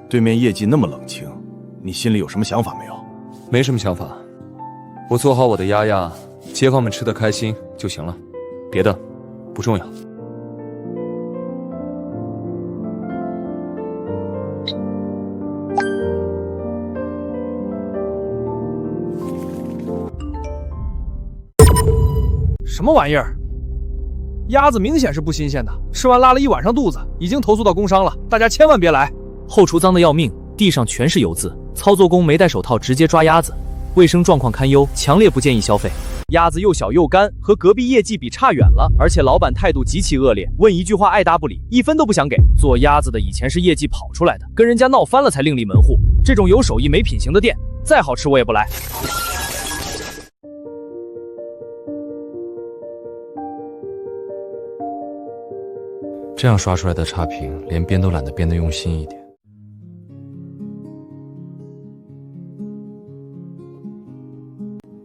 对面业绩那么冷清，你心里有什么想法没有？没什么想法，我做好我的鸭，街坊们吃得开心就行了，别的不重要。什么玩意儿？鸭子明显是不新鲜的，吃完拉了1晚上肚子，已经投诉到工商了，大家千万别来。后厨脏得要命，地上全是油渍，操作工没戴手套直接抓鸭子，卫生状况堪忧，强烈不建议消费。鸭子又小又干，和隔壁业绩比差远了，而且老板态度极其恶劣，问一句话爱答不理，1分都不想给。做鸭子的以前是业绩跑出来的，跟人家闹翻了才另立门户。这种有手艺没品行的店，再好吃我也不来。这样刷出来的差评，连编都懒得编得用心一点。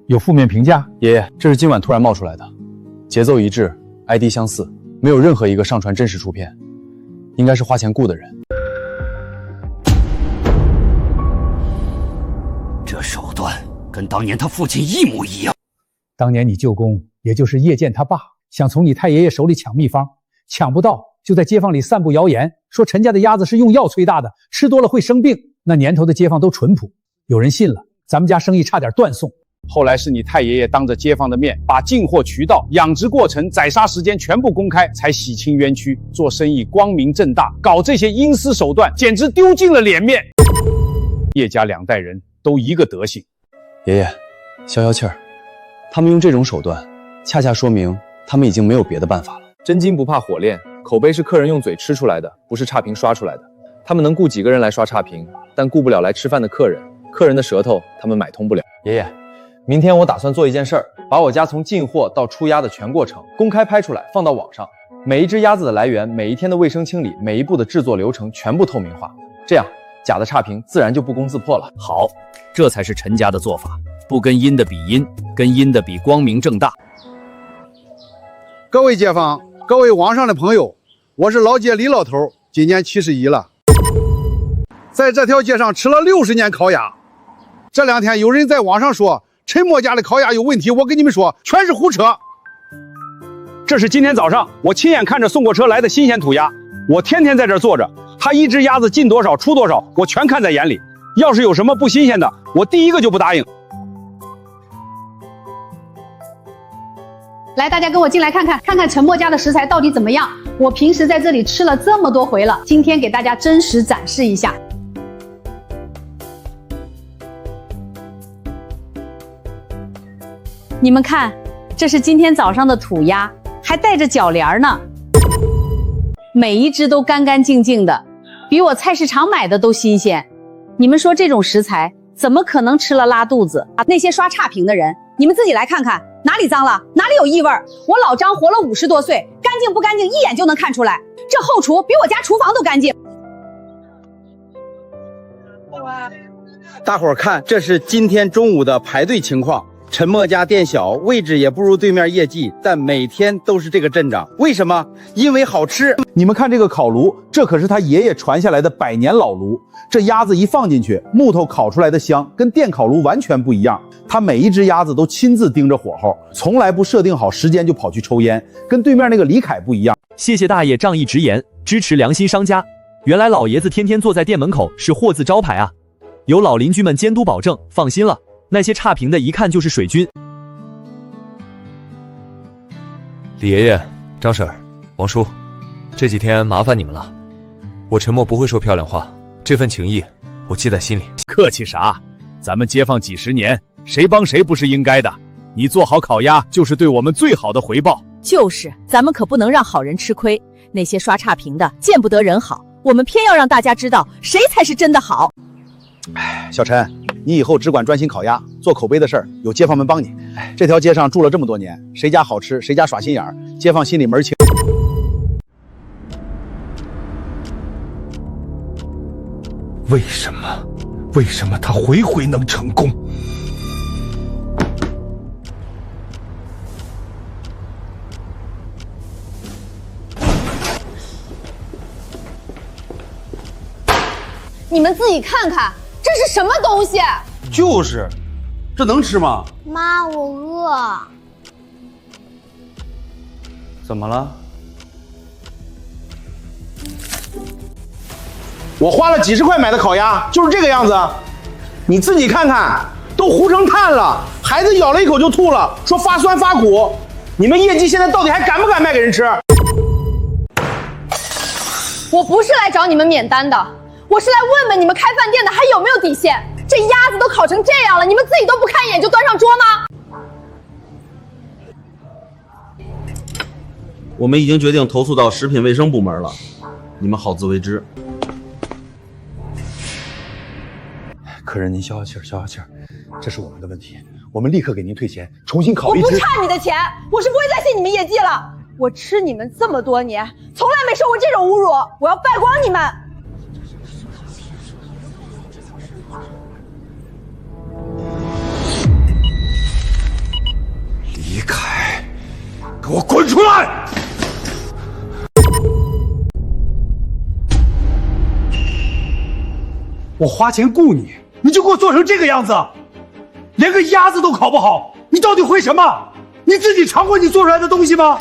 有负面评价？爷爷，这是今晚突然冒出来的，节奏一致 ，ID 相似，没有任何一个上传真实出片，应该是花钱雇的人。这手段跟当年他父亲一模一样。当年你舅公，也就是叶剑他爸，想从你太爷爷手里抢秘方，抢不到，就在街坊里散布谣言，说陈家的鸭子是用药催大的，吃多了会生病。那年头的街坊都淳朴，有人信了，咱们家生意差点断送。后来是你太爷爷当着街坊的面，把进货渠道、养殖过程、宰杀时间全部公开，才洗清冤屈。做生意光明正大，搞这些阴私手段，简直丢尽了脸面。叶家2代人都一个德行。爷爷，消消气儿，他们用这种手段，恰恰说明他们已经没有别的办法了。真金不怕火炼，口碑是客人用嘴吃出来的，不是差评刷出来的。他们能雇几个人来刷差评，但雇不了来吃饭的客人。客人的舌头他们买通不了。爷爷，明天我打算做一件事儿，把我家从进货到出鸭的全过程公开拍出来，放到网上。每一只鸭子的来源，每一天的卫生清理，每一步的制作流程全部透明化，这样假的差评自然就不攻自破了。好，这才是陈家的做法，不跟阴的比阴，跟阴的比光明正大。各位街坊，各位网上的朋友，我是老街李老头，今年71了，在这条街上吃了60年烤鸭。这2天有人在网上说陈默家的烤鸭有问题，我跟你们说，全是胡扯。这是今天早上我亲眼看着送过车来的新鲜土鸭，我天天在这坐着，他一只鸭子进多少出多少，我全看在眼里。要是有什么不新鲜的，我第一个就不答应。来，大家跟我进来看看，看看陈默家的食材到底怎么样。我平时在这里吃了这么多回了，今天给大家真实展示一下。你们看，这是今天早上的土鸭，还带着脚帘呢，每一只都干干净净的，比我菜市场买的都新鲜。你们说这种食材怎么可能吃了拉肚子？那些刷差评的人，你们自己来看看，哪里脏了，哪里有异味。我老张活了50多岁，干净不干净一眼就能看出来。这后厨比我家厨房都干净。大伙儿看，这是今天中午的排队情况。陈默家店小，位置也不如对面业绩，但每天都是这个阵仗。为什么？因为好吃。你们看这个烤炉，这可是他爷爷传下来的100年老炉。这鸭子一放进去，木头烤出来的香跟电烤炉完全不一样。他每一只鸭子都亲自盯着火候，从来不设定好时间就跑去抽烟，跟对面那个李凯不一样。谢谢大爷仗义直言，支持良心商家。原来老爷子天天坐在店门口是货字招牌啊！有老邻居们监督保证，放心了。那些差评的一看就是水军。李爷爷、张婶儿、王叔，这几天麻烦你们了。我陈默不会说漂亮话，这份情谊我记在心里。客气啥？咱们街坊几十年，谁帮谁不是应该的？你做好烤鸭就是对我们最好的回报。就是，咱们可不能让好人吃亏。那些刷差评的见不得人好，我们偏要让大家知道谁才是真的好。小陈，你以后只管专心烤鸭，做口碑的事儿有街坊们帮你。这条街上住了这么多年，谁家好吃谁家耍心眼儿，街坊心里门儿清。为什么他回回能成功？你们自己看看，这是什么东西？就是，这能吃吗？妈，我饿。怎么了？我花了几十块买的烤鸭，就是这个样子。你自己看看，都糊成炭了，孩子咬了一口就吐了，说发酸发苦。你们业绩现在到底还敢不敢卖给人吃？我不是来找你们免单的，我是来问问你们开饭店的还有没有底线。这鸭子都烤成这样了，你们自己都不看一眼就端上桌吗？我们已经决定投诉到食品卫生部门了，你们好自为之。客人，您消消气儿，消消气儿，这是我们的问题，我们立刻给您退钱，重新烤一只。我不差你的钱，我是不会再信你们业绩了。我吃你们这么多年，从来没受过这种侮辱，我要败光你们！李凯，给我滚出来！我花钱雇你，你就给我做成这个样子，连个鸭子都烤不好，你到底会什么？你自己尝过你做出来的东西吗？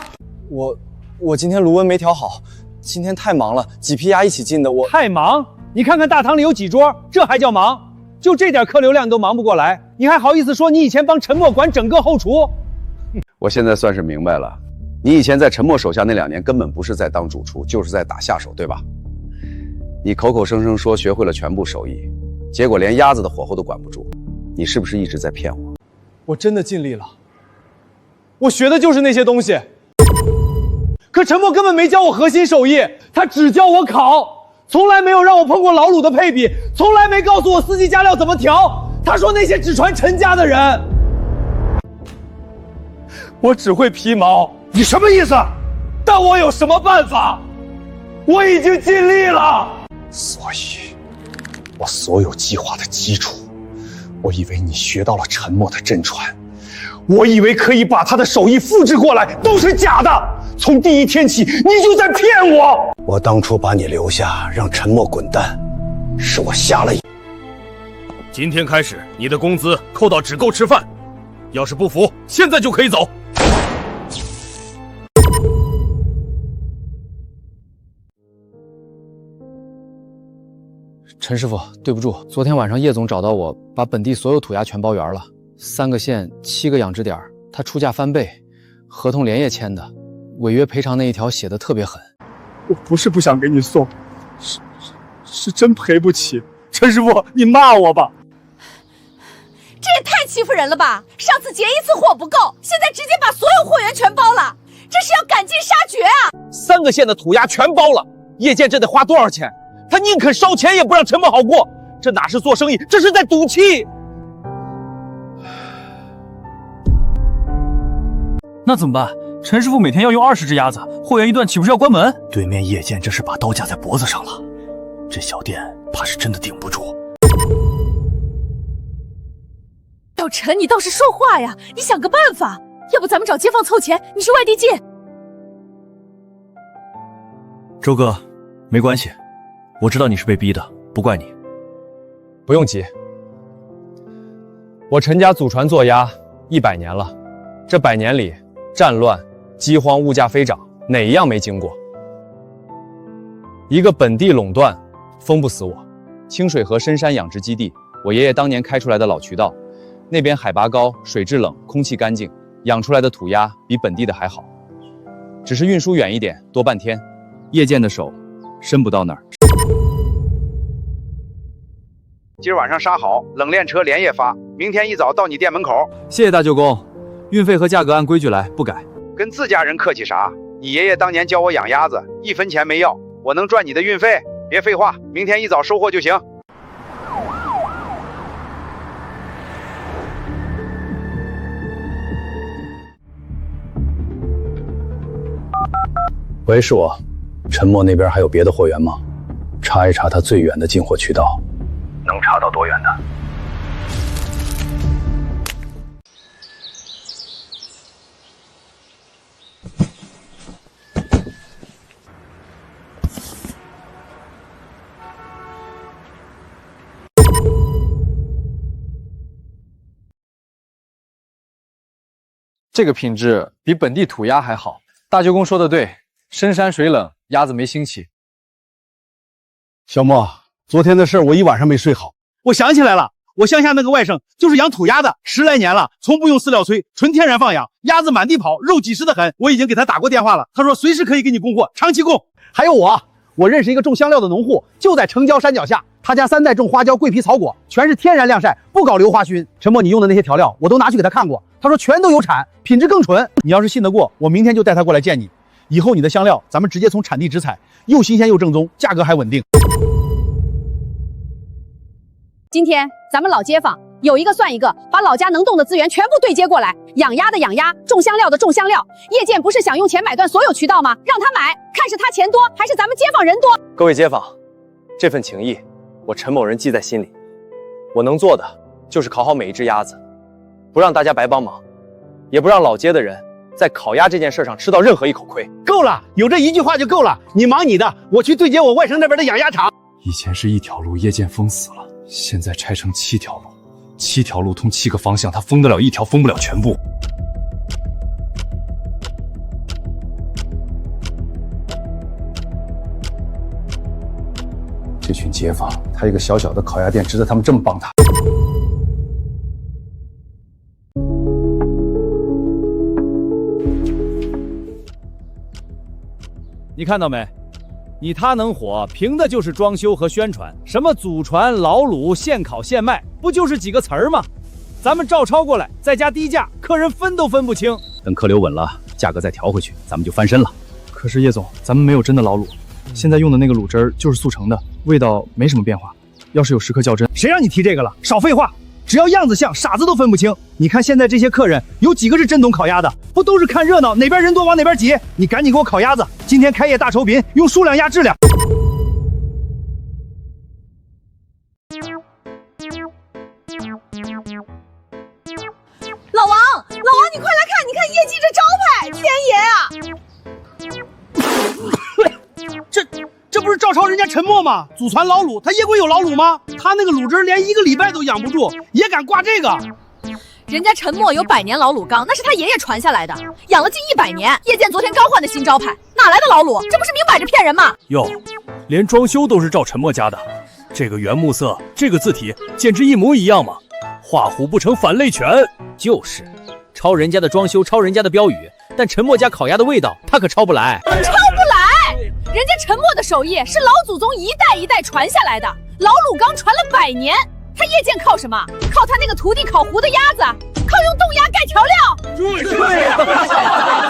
我今天炉温没调好，今天太忙了，几批鸭一起进的，我太忙？你看看大堂里有几桌，这还叫忙？就这点客流量都忙不过来，你还好意思说你以前帮陈默管整个后厨？我现在算是明白了，你以前在陈默手下那2年根本不是在当主厨，就是在打下手，对吧？你口口声声说学会了全部手艺，结果连鸭子的火候都管不住，你是不是一直在骗我？我真的尽力了。我学的就是那些东西。可陈默根本没教我核心手艺，他只教我烤，从来没有让我碰过老卤的配比，从来没告诉我四季加料怎么调。他说那些只传陈家的人，我只会皮毛。你什么意思？但我有什么办法？我已经尽力了。所以，我所有计划的基础，我以为你学到了陈默的真传，我以为可以把他的手艺复制过来，都是假的。从第一天起，你就在骗我。我当初把你留下，让陈默滚蛋，是我瞎了眼。今天开始，你的工资扣到只够吃饭。要是不服，现在就可以走。陈师傅，对不住，昨天晚上叶总找到我，把本地所有土鸭全包圆了，3个县7个养殖点，他出价翻倍，合同连夜签的，违约赔偿那一条写的特别狠。我不是不想给你送，是真赔不起。陈师傅，你骂我吧。这也太欺负人了吧！上次结一次货不够，现在直接把所有货源全包了，这是要赶尽杀绝啊！3个县的土鸭全包了，叶建这得花多少钱？他宁肯烧钱也不让陈默好过，这哪是做生意，这是在赌气。那怎么办？陈师傅每天要用20只鸭子，货源一断，岂不是要关门？对面叶建这是把刀架在脖子上了，这小店怕是真的顶不住。小陈，你倒是说话呀！你想个办法，要不咱们找街坊凑钱，你去外地借。周哥，没关系，我知道你是被逼的，不怪你。不用急，我陈家祖传做鸭100年了，这100年里，战乱、饥荒、物价飞涨，哪一样没经过？一个本地垄断，封不死我。清水河深山养殖基地，我爷爷当年开出来的老渠道。那边海拔高，水质冷，空气干净，养出来的土鸭比本地的还好，只是运输远一点，多半天，叶建的手伸不到那儿。今儿晚上杀好，冷链车连夜发，明天一早到你店门口。谢谢大舅公，运费和价格按规矩来，不改。跟自家人客气啥？你爷爷当年教我养鸭子，1分钱没要，我能赚你的运费？别废话，明天一早收货就行。喂，是我。陈默那边还有别的货源吗？查一查他最远的进货渠道，能查到多远的？这个品质比本地土鸭还好。大舅公说的对，深山水冷，鸭子没腥气。小莫，昨天的事我一晚上没睡好。我想起来了，我乡下那个外甥就是养土鸭的，10来年了，从不用饲料催，纯天然放养，鸭子满地跑，肉紧实的很。我已经给他打过电话了，他说随时可以给你供货，长期供。还有我认识一个种香料的农户，就在城郊山脚下，他家3代种花椒、桂皮、草果，全是天然晾晒，不搞硫花熏。陈默，你用的那些调料我都拿去给他看过，他说全都有产，品质更纯。你要是信得过，我明天就带他过来见你。以后你的香料咱们直接从产地直采，又新鲜又正宗，价格还稳定。今天咱们老街坊有一个算一个，把老家能动的资源全部对接过来，养鸭的养鸭，种香料的种香料。叶建不是想用钱买断所有渠道吗？让他买，看是他钱多还是咱们街坊人多。各位街坊，这份情谊我陈某人记在心里，我能做的就是烤好每一只鸭子，不让大家白帮忙，也不让老街的人在烤鸭这件事上吃到任何一口亏。够了，有这一句话就够了。你忙你的，我去对接我外甥那边的养鸭场。以前是1条路，叶建封死了，现在拆成7条路，7条路通7个方向，他封得了1条，封不了全部。这群街坊，他一个小小的烤鸭店，值得他们这么帮他？你看到没？你他能火，凭的就是装修和宣传。什么祖传、老卤、现烤现卖，不就是几个词儿吗？咱们照抄过来，再加低价，客人分都分不清。等客流稳了，价格再调回去，咱们就翻身了。可是叶总，咱们没有真的老卤，现在用的那个卤汁儿就是速成的，味道没什么变化。要是有食客较真，谁让你提这个了？少废话！只要样子像，傻子都分不清。你看现在这些客人，有几个是真懂烤鸭的？不都是看热闹，哪边人多往哪边挤？你赶紧给我烤鸭子！今天开业大酬宾，用数量压质量。老王，你快来看，你看业绩这招牌，天爷啊！这不是照抄人家陈默吗？祖传老卤，他叶贵有老卤吗？他那个卤汁连1个礼拜都养不住，也敢挂这个？人家陈默有100年老卤缸，那是他爷爷传下来的，养了近100年。叶剑昨天刚换的新招牌，哪来的老卤？这不是明摆着骗人吗？哟，连装修都是照陈默家的，这个原木色，这个字体，简直一模一样嘛！画虎不成反类犬。就是，抄人家的装修，抄人家的标语，但陈默家烤鸭的味道，他可抄不来。抄不来！人家陈默的手艺是老祖宗一代一代传下来的，老卤缸传了100年。他叶剑靠什么？靠他那个徒弟烤糊的鸭子，靠用冻鸭盖调料。对呀。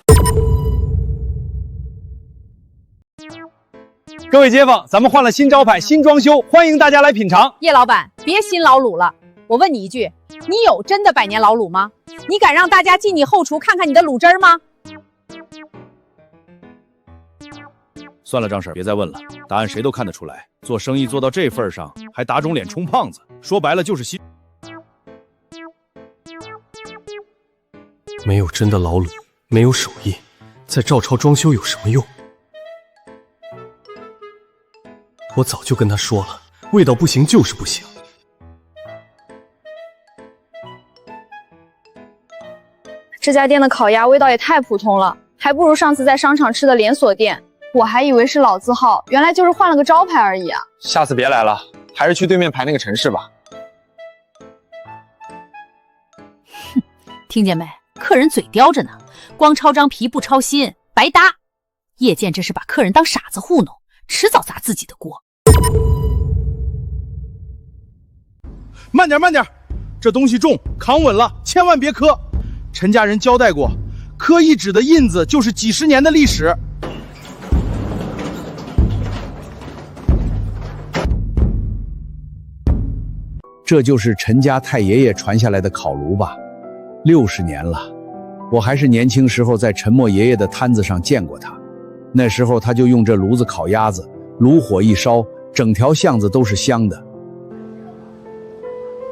各位街坊，咱们换了新招牌、新装修，欢迎大家来品尝。叶老板，别新老卤了，我问你一句，你有真的100年老卤吗？你敢让大家进你后厨看看你的卤汁吗？算了，张婶，别再问了，答案谁都看得出来。做生意做到这份上，还打肿脸充胖子，说白了就是稀。没有真的老卤，没有手艺，再照抄装修有什么用？我早就跟他说了，味道不行就是不行。这家店的烤鸭味道也太普通了，还不如上次在商场吃的连锁店。我还以为是老字号，原来就是换了个招牌而已啊！下次别来了，还是去对面排那个陈氏吧。哼，听见没？客人嘴叼着呢，光抄张皮不抄心，白搭。叶剑这是把客人当傻子糊弄，迟早砸自己的锅。慢点，这东西重，扛稳了，千万别磕。陈家人交代过，磕一指的印子就是几十年的历史。这就是陈家太爷爷传下来的烤炉吧，60年了。我还是年轻时候在陈默爷爷的摊子上见过他，那时候他就用这炉子烤鸭子，炉火一烧，整条巷子都是香的。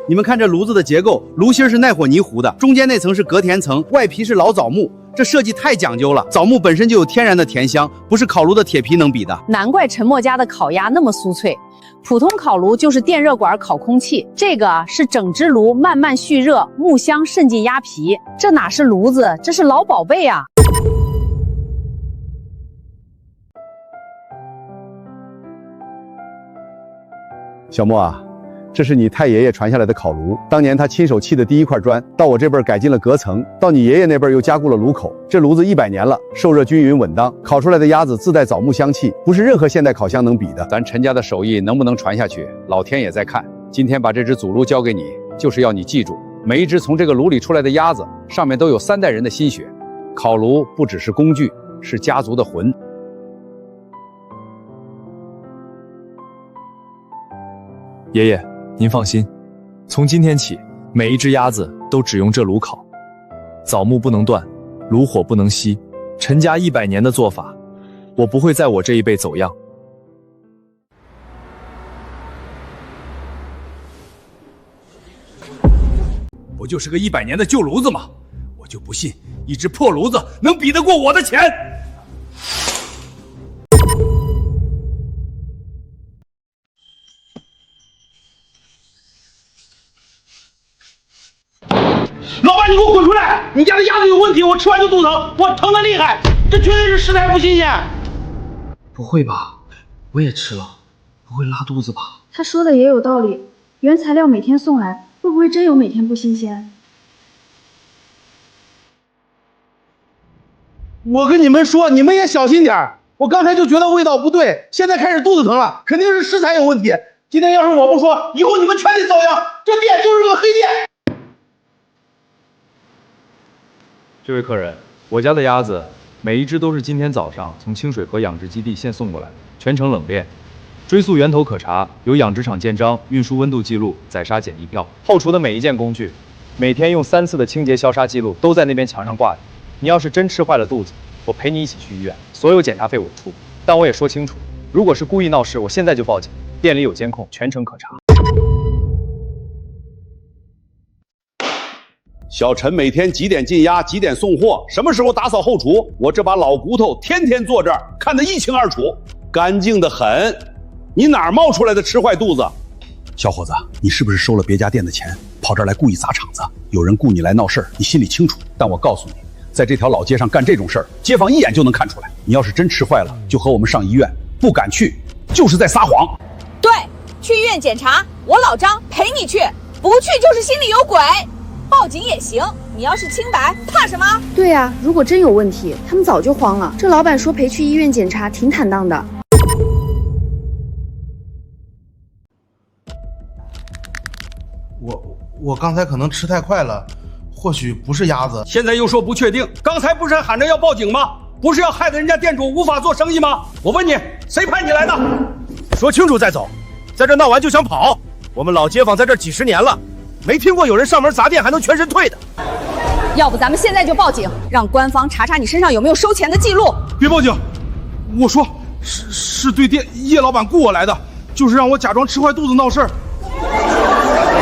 你们看这炉子的结构，炉心是耐火泥糊的，中间那层是隔甜层，外皮是老枣木，这设计太讲究了。枣木本身就有天然的甜香，不是烤炉的铁皮能比的。难怪陈默家的烤鸭那么酥脆。普通烤炉就是电热管烤空气，这个是整只炉慢慢蓄热，木香渗进鸭皮。这哪是炉子，这是老宝贝啊！小莫啊，这是你太爷爷传下来的烤炉，当年他亲手砌的第1块砖，到我这辈改进了隔层，到你爷爷那辈又加固了炉口。这炉子100年了，受热均匀稳当，烤出来的鸭子自带枣木香气，不是任何现代烤箱能比的。咱陈家的手艺能不能传下去，老天也在看。今天把这只祖炉交给你，就是要你记住，每一只从这个炉里出来的鸭子，上面都有3代人的心血。烤炉不只是工具，是家族的魂。爷爷，您放心，从今天起，每一只鸭子都只用这炉烤，枣木不能断，炉火不能熄。陈家100年的做法，我不会在我这一辈走样。不就是个100年的旧炉子吗？我就不信一只破炉子能比得过我的钱。老板，你给我滚出来！你家的鸭子有问题，我吃完就肚疼，我疼得厉害，这绝对是食材不新鲜。不会吧？我也吃了，不会拉肚子吧？他说的也有道理，原材料每天送来，会不会真有每天不新鲜？我跟你们说，你们也小心点。我刚才就觉得味道不对，现在开始肚子疼了，肯定是食材有问题。今天要是我不说，以后你们全得遭殃，这店就是个黑店。这位客人，我家的鸭子每一只都是今天早上从清水河养殖基地现送过来的，全程冷链，追溯源头可查，有养殖场建章、运输温度记录、宰杀检疫票。后厨的每一件工具，每天用3次的清洁消杀记录都在那边墙上挂着。你要是真吃坏了肚子，我陪你一起去医院，所有检查费我出。但我也说清楚，如果是故意闹事，我现在就报警。店里有监控，全程可查。小陈每天几点进鸭，几点送货，什么时候打扫后厨，我这把老骨头天天坐这儿，看得一清二楚，干净得很。你哪儿冒出来的吃坏肚子？小伙子，你是不是收了别家店的钱，跑这儿来故意砸场子？有人雇你来闹事儿，你心里清楚。但我告诉你，在这条老街上干这种事儿，街坊一眼就能看出来。你要是真吃坏了，就和我们上医院。不敢去，就是在撒谎。对，去医院检查，我老张陪你去，不去就是心里有鬼。报警也行，你要是清白，怕什么？对呀，如果真有问题，他们早就慌了。这老板说陪去医院检查，挺坦荡的。我刚才可能吃太快了，或许不是鸭子。现在又说不确定，刚才不是还喊着要报警吗？不是要害得人家店主无法做生意吗？我问你，谁派你来的？说清楚再走，在这闹完就想跑。我们老街坊在这几十年了，没听过有人上门砸店还能全身退的。要不咱们现在就报警，让官方查查你身上有没有收钱的记录。别报警，我说是对店叶老板雇我来的，就是让我假装吃坏肚子闹事儿。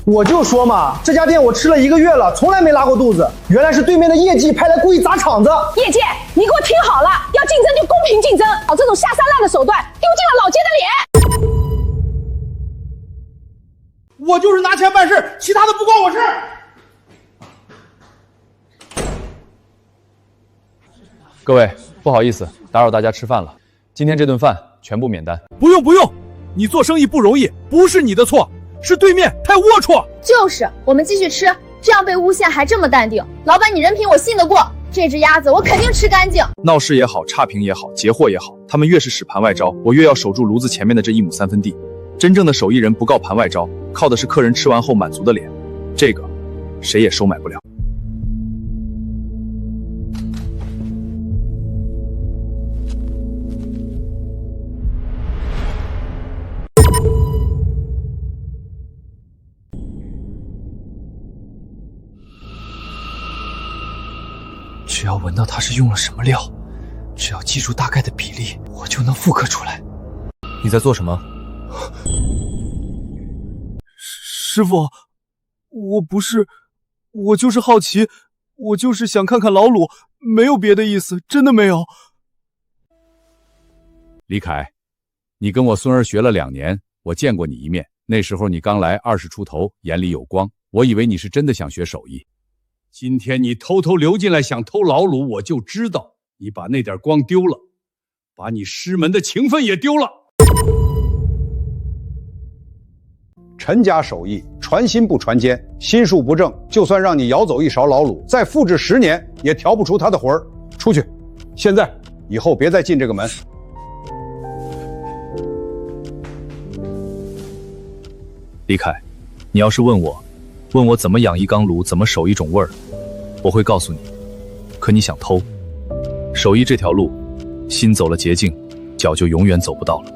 我就说嘛，这家店我吃了1个月了，从来没拉过肚子。原来是对面的业绩派来故意砸场子。业界，你给我听好了，要竞争就公平竞争，搞这种下三滥的手段，丢尽了老街的脸。我就是拿钱办事，其他的不关我事。各位，不好意思，打扰大家吃饭了。今天这顿饭全部免单。不用，你做生意不容易，不是你的错。是对面太龌龊。就是我们继续吃，这样被诬陷还这么淡定，老板你人品我信得过，这只鸭子我肯定吃干净。闹事也好，差评也好，截货也好，他们越是使盘外招，我越要守住炉子前面的这1亩3分地。真正的手艺人不靠盘外招，靠的是客人吃完后满足的脸，这个谁也收买不了。只要闻到它是用了什么料，只要记住大概的比例，我就能复刻出来。你在做什么？师傅，我就是好奇，我就是想看看老鲁，没有别的意思，真的没有。李凯，你跟我孙儿学了2年，我见过你一面，那时候你刚来20出头，眼里有光，我以为你是真的想学手艺。今天你偷偷溜进来想偷老鲁，我就知道你把那点光丢了，把你师门的情分也丢了。陈家手艺传心不传奸，心术不正，就算让你舀走一勺老鲁，再复制10年也调不出他的魂儿。出去，现在以后别再进这个门。李凯，你要是问我怎么养一缸卤，怎么守一种味儿，我会告诉你。可你想偷，手艺这条路，心走了捷径，脚就永远走不到了。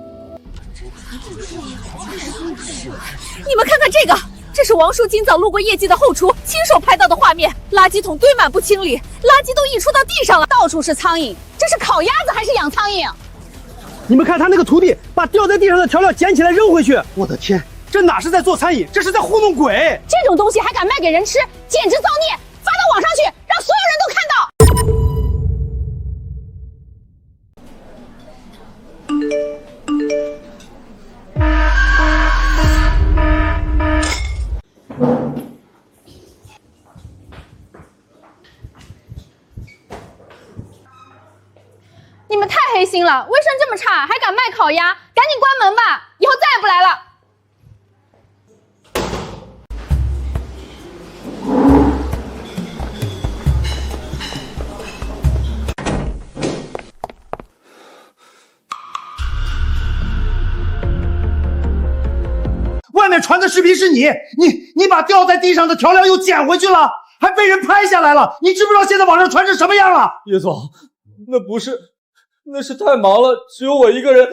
你们看看这个，这是王叔今早路过业绩的后厨，亲手拍到的画面。垃圾桶堆满不清理，垃圾都溢出到地上了，到处是苍蝇。这是烤鸭子还是养苍蝇？你们看他那个徒弟把掉在地上的调料捡起来扔回去，我的天！这哪是在做餐饮，这是在糊弄鬼！这种东西还敢卖给人吃，简直造孽！发到网上去，让所有人都看到。你们太黑心了，卫生这么差，还敢卖烤鸭，赶紧关门吧，以后再也不来了。外面传的视频是你把掉在地上的调料又捡回去了，还被人拍下来了。你知不知道现在网上传成什么样了？叶总，那是太忙了，只有我一个人。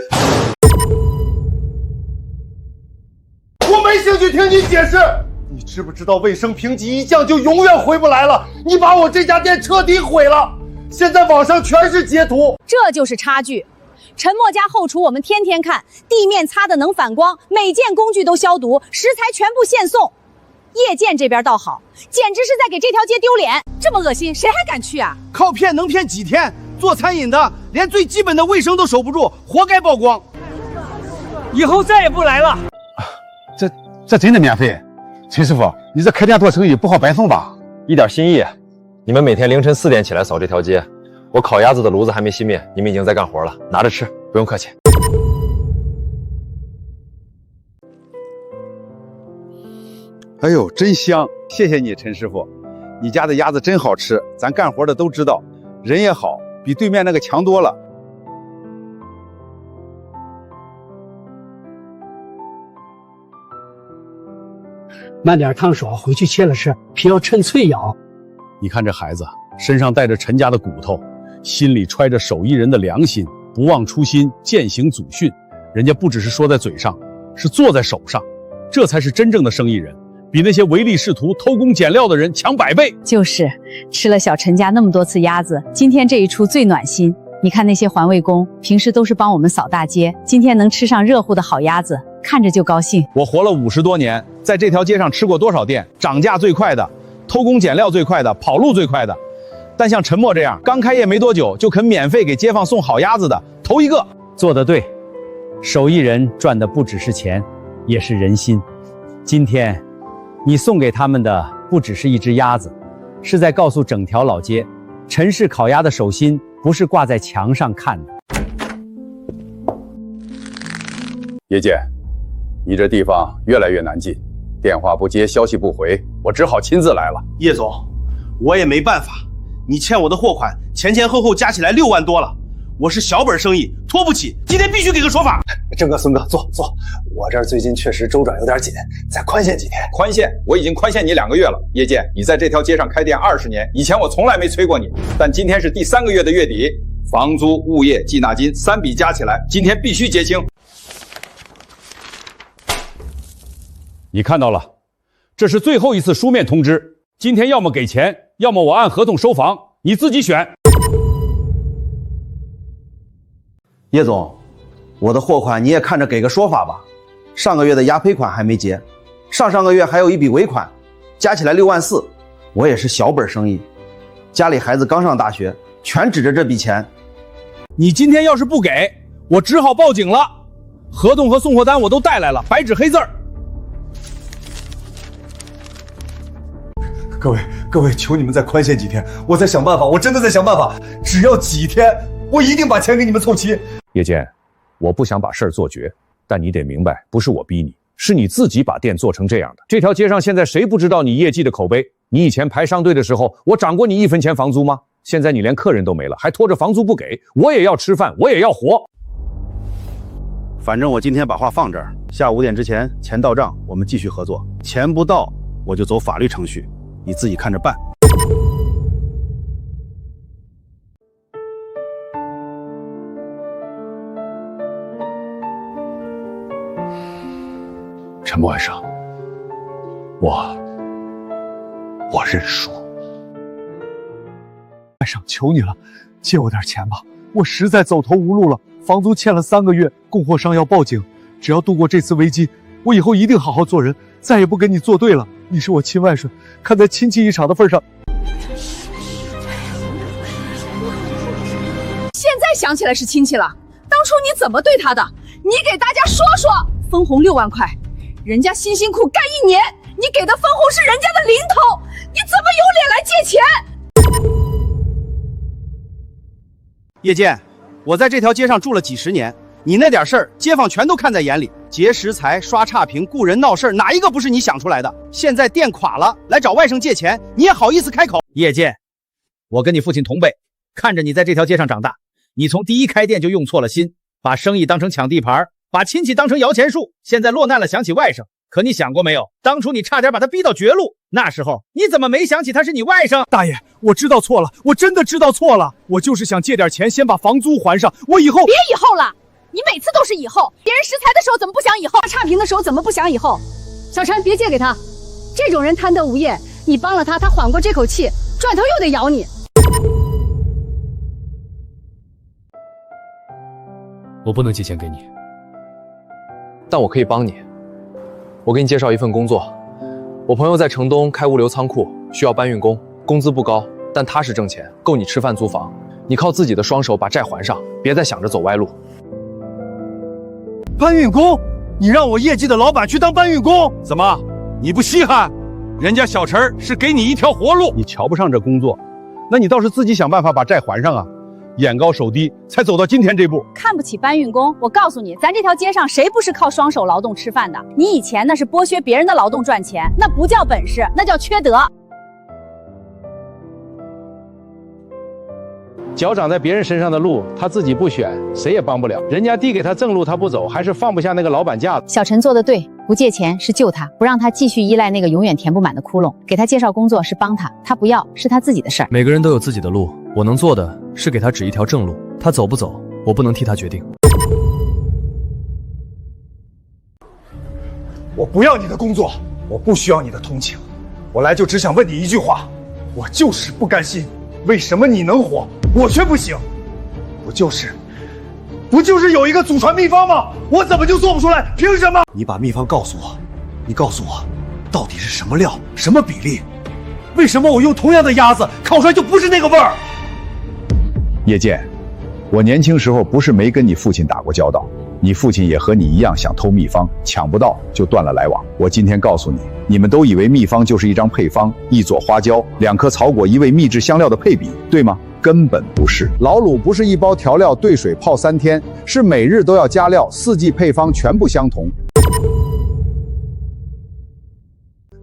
我没兴趣听你解释。你知不知道卫生评级一降就永远回不来了？你把我这家店彻底毁了，现在网上全是截图。这就是差距。陈默家后厨我们天天看，地面擦的能反光，每件工具都消毒，食材全部现送。叶剑这边倒好，简直是在给这条街丢脸。这么恶心，谁还敢去啊？靠骗能骗几天？做餐饮的连最基本的卫生都守不住，活该曝光。以后再也不来了。这真的免费？崔师傅，你这开店做生意不好白送吧？一点心意。你们每天凌晨4点起来扫这条街，我烤鸭子的炉子还没熄灭，你们已经在干活了，拿着吃，不用客气。哎呦，真香！谢谢你，陈师傅，你家的鸭子真好吃，咱干活的都知道，人也好，比对面那个强多了。慢点烫手，回去切了吃，皮要趁脆咬。你看这孩子身上带着陈家的骨头，心里揣着手艺人的良心，不忘初心，践行祖训。人家不只是说在嘴上，是做在手上，这才是真正的生意人，比那些唯利是图、偷工减料的人强100倍。就是吃了小陈家那么多次鸭子，今天这一出最暖心。你看那些环卫工，平时都是帮我们扫大街，今天能吃上热乎的好鸭子，看着就高兴。我活了50多年，在这条街上吃过多少店，涨价最快的，偷工减料最快的，跑路最快的。但像陈默这样刚开业没多久就肯免费给街坊送好鸭子的，头一个。做得对，手艺人赚的不只是钱，也是人心。今天你送给他们的不只是一只鸭子，是在告诉整条老街，陈氏烤鸭的手心不是挂在墙上看的。叶剑，你这地方越来越难进，电话不接，消息不回，我只好亲自来了。叶总，我也没办法，你欠我的货款前后后加起来6万多了，我是小本生意，拖不起，今天必须给个说法。郑哥、孙哥，坐，我这儿最近确实周转有点紧，再宽限几天。宽限？我已经宽限你2个月了。叶剑，你在这条街上开店20年，以前我从来没催过你，但今天是第3个月的月底，房租、物业、计纳金3笔加起来，今天必须结清。你看到了，这是最后一次书面通知，今天要么给钱，要么我按合同收房，你自己选。叶总，我的货款你也看着给个说法吧。上个月的压赔款还没结，上个月还有一笔尾款，加起来6万4。我也是小本生意，家里孩子刚上大学，全指着这笔钱。你今天要是不给，我只好报警了。合同和送货单我都带来了，白纸黑字儿。各位，求你们再宽限几天，我再想办法，我真的在想办法，只要几天，我一定把钱给你们凑齐。叶剑，我不想把事儿做绝，但你得明白，不是我逼你，是你自己把店做成这样的。这条街上现在谁不知道你业绩的口碑？你以前排上队的时候，我涨过你1分钱房租吗？现在你连客人都没了，还拖着房租不给，我也要吃饭，我也要活。反正我今天把话放这儿，下午5点之前钱到账，我们继续合作；钱不到，我就走法律程序，你自己看着办。陈默医生，我认输。外甥，求你了，借我点钱吧，我实在走投无路了，房租欠了3个月，供货商要报警，只要度过这次危机，我以后一定好好做人，再也不跟你作对了。你是我亲外甥，看在亲戚一场的份上。现在想起来是亲戚了，当初你怎么对他的？你给大家说说。分红6万块，人家辛辛苦干1年，你给的分红是人家的零头，你怎么有脸来借钱？叶剑，我在这条街上住了几10年，你那点事儿，街坊全都看在眼里。劫食材、刷差评、雇人闹事儿，哪一个不是你想出来的？现在店垮了，来找外甥借钱，你也好意思开口？叶剑，我跟你父亲同辈，看着你在这条街上长大，你从第一开店就用错了心，把生意当成抢地盘，把亲戚当成摇钱树，现在落难了想起外甥，可你想过没有，当初你差点把他逼到绝路，那时候你怎么没想起他是你外甥？大爷，我知道错了，我真的知道错了，我就是想借点钱，先把房租还上。我以后别以后了，你每次都是以后，别人拾财的时候怎么不想以后？差评的时候怎么不想以后？小陈，别借给他，这种人贪得无厌，你帮了他，他缓过这口气，转头又得咬你。我不能借钱给你，但我可以帮你。我给你介绍一份工作，我朋友在城东开物流仓库，需要搬运工，工资不高，但踏实挣钱，够你吃饭租房。你靠自己的双手把债还上，别再想着走歪路。搬运工？你让我业绩的老板去当搬运工？怎么，你不稀罕？人家小陈是给你一条活路。你瞧不上这工作，那你倒是自己想办法把债还上啊！眼高手低，才走到今天这步。看不起搬运工，我告诉你，咱这条街上谁不是靠双手劳动吃饭的？你以前那是剥削别人的劳动赚钱，那不叫本事，那叫缺德。脚长在别人身上的路，他自己不选，谁也帮不了。人家递给他正路，他不走，还是放不下那个老板架子。小陈做的对，不借钱是救他，不让他继续依赖那个永远填不满的窟窿。给他介绍工作是帮他，他不要是他自己的事儿。每个人都有自己的路，我能做的是给他指一条正路，他走不走，我不能替他决定。我不要你的工作，我不需要你的同情，我来就只想问你一句话，我就是不甘心，为什么你能火，我却不行？不就是有一个祖传秘方吗？我怎么就做不出来？凭什么？你把秘方告诉我，你告诉我，到底是什么料，什么比例？为什么我用同样的鸭子烤出来就不是那个味儿？叶剑，我年轻时候不是没跟你父亲打过交道，你父亲也和你一样想偷秘方，抢不到就断了来往。我今天告诉你，你们都以为秘方就是一张配方，一撮花椒，2颗草果，一味秘制香料的配比，对吗？根本不是。老卤不是一包调料兑水泡3天，是每日都要加料，4季配方全部相同。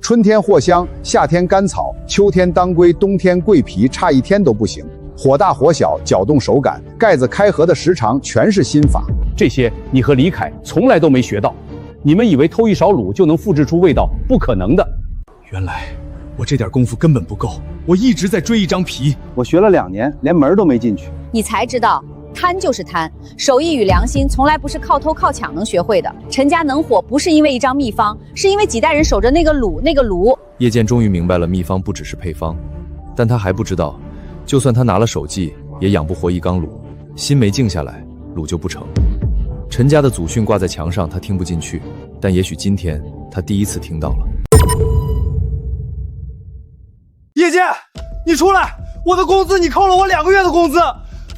春天藿香，夏天甘草，秋天当归，冬天桂皮，差1天都不行。火大火小，搅动手感，盖子开合的时长，全是心法。这些你和李凯从来都没学到。你们以为偷一勺卤就能复制出味道，不可能的。原来我这点功夫根本不够，我一直在追一张皮。我学了2年，连门都没进去。你才知道，贪就是贪，手艺与良心从来不是靠偷靠抢能学会的。陈家能火不是因为一张秘方，是因为几代人守着那个卤。叶剑终于明白了，秘方不只是配方，但他还不知道，就算他拿了手技，也养不活一缸卤。心没静下来，卤就不成。陈家的祖训挂在墙上，他听不进去，但也许今天他第一次听到了。叶剑，你出来！我的工资你扣了我2个月的工资，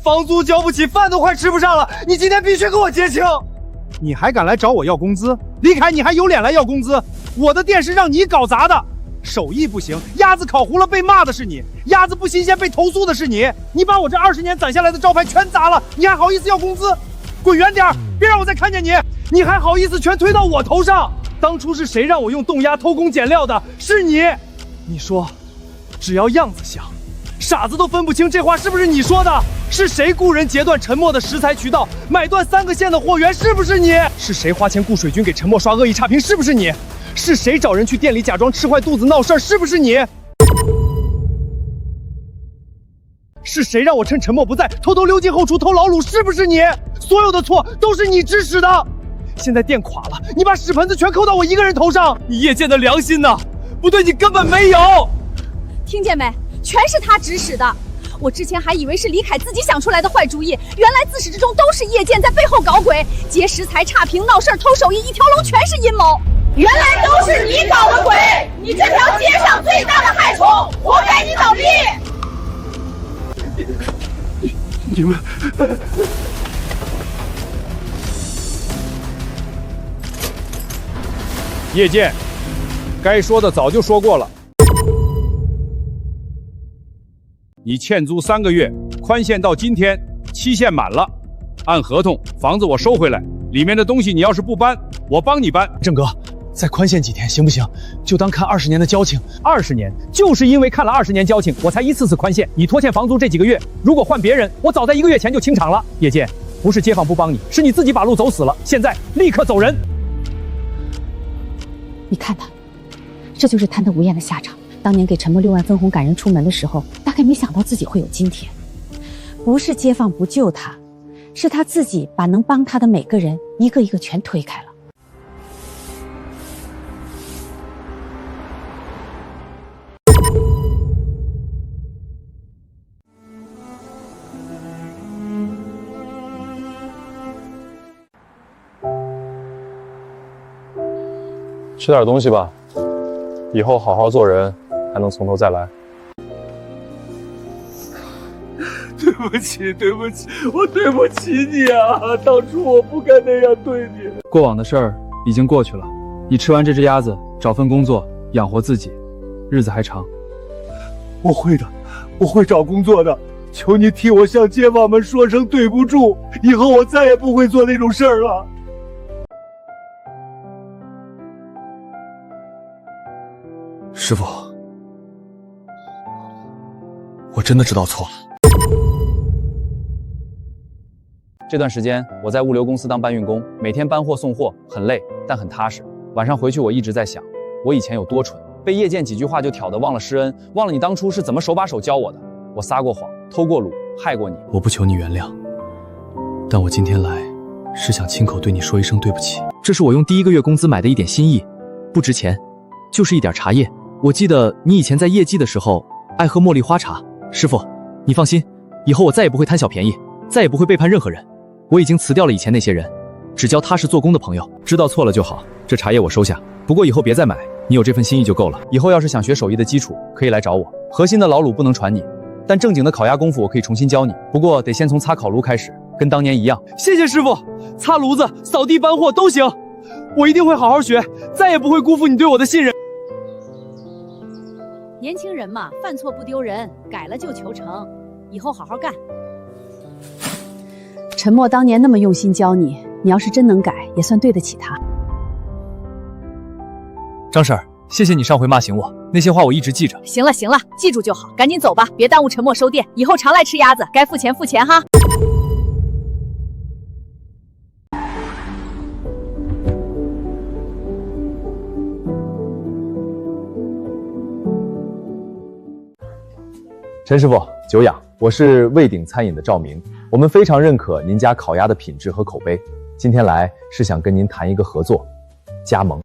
房租交不起，饭都快吃不上了，你今天必须给我结清！你还敢来找我要工资？李凯，你还有脸来要工资？我的店是让你搞砸的，手艺不行，鸭子烤糊了被骂的是你，鸭子不新鲜被投诉的是你，你把我这20年攒下来的招牌全砸了，你还好意思要工资？滚远点，别让我再看见你！你还好意思全推到我头上？当初是谁让我用冻鸭偷工减料的？是你！你说，只要样子像，傻子都分不清，这话是不是你说的？是谁雇人截断陈默的食材渠道，买断3个县的货源？是不是你？是谁花钱雇水军给陈默刷恶意差评？是不是你？是谁找人去店里假装吃坏肚子闹事儿？是不是你？是谁让我趁陈默不在偷偷溜进后厨偷老卤？是不是你？所有的错都是你指使的。现在店垮了，你把屎盆子全扣到我一个人头上，你叶剑的良心呢？不对，你根本没有。听见没？全是他指使的。我之前还以为是李凯自己想出来的坏主意，原来自始至终都是叶剑在背后搞鬼，劫食材、差评、闹事儿、偷手艺，一条龙全是阴谋。原来都是你搞的鬼！你这条街上最大的害虫，活该你倒闭！你们，叶剑，该说的早就说过了。你欠租3个月，宽限到今天，期限满了，按合同，房子我收回来，里面的东西你要是不搬，我帮你搬。郑哥，再宽限几天行不行？就当看20年的交情。20年，就是因为看了20年交情，我才一次次宽限。你拖欠房租这几个月，如果换别人，我早在1个月前就清场了。叶剑，不是街坊不帮你，是你自己把路走死了。现在立刻走人。你看他，这就是贪得无厌的下场。当年给陈默6万分红赶人出门的时候，大概没想到自己会有今天。不是街坊不救他，是他自己把能帮他的每个人一个一个全推开了。吃点东西吧，以后好好做人，还能从头再来。对不起，对不起，我对不起你啊！当初我不该那样对你。过往的事儿已经过去了，你吃完这只鸭子，找份工作养活自己，日子还长。我会的，我会找工作的。求你替我向街坊们说声对不住，以后我再也不会做那种事儿了。师傅，我真的知道错了。这段时间我在物流公司当搬运工，每天搬货送货，很累，但很踏实。晚上回去我一直在想，我以前有多蠢，被叶剑几句话就挑得忘了师恩，忘了你当初是怎么手把手教我的。我撒过谎，偷过卤，害过你。我不求你原谅，但我今天来是想亲口对你说一声对不起。这是我用第1个月工资买的一点心意，不值钱，就是一点茶叶。我记得你以前在业绩的时候爱喝茉莉花茶。师傅，你放心，以后我再也不会贪小便宜，再也不会背叛任何人。我已经辞掉了以前那些人，只交踏实做工的朋友。知道错了就好，这茶叶我收下，不过以后别再买，你有这份心意就够了。以后要是想学手艺的基础，可以来找我。核心的老卤不能传你，但正经的烤鸭功夫我可以重新教你，不过得先从擦烤炉开始，跟当年一样。谢谢师傅，擦炉子、扫地、搬货都行，我一定会好好学，再也不会辜负你对我的信任。年轻人嘛，犯错不丢人，改了就求成，以后好好干。陈默当年那么用心教你，你要是真能改，也算对得起他。张婶儿，谢谢你上回骂醒我，那些话我一直记着。行了行了，记住就好，赶紧走吧，别耽误陈默收店，以后常来吃鸭子，该付钱付钱哈。陈师傅，久仰，我是魏鼎餐饮的赵明，我们非常认可您家烤鸭的品质和口碑，今天来是想跟您谈一个合作，加盟。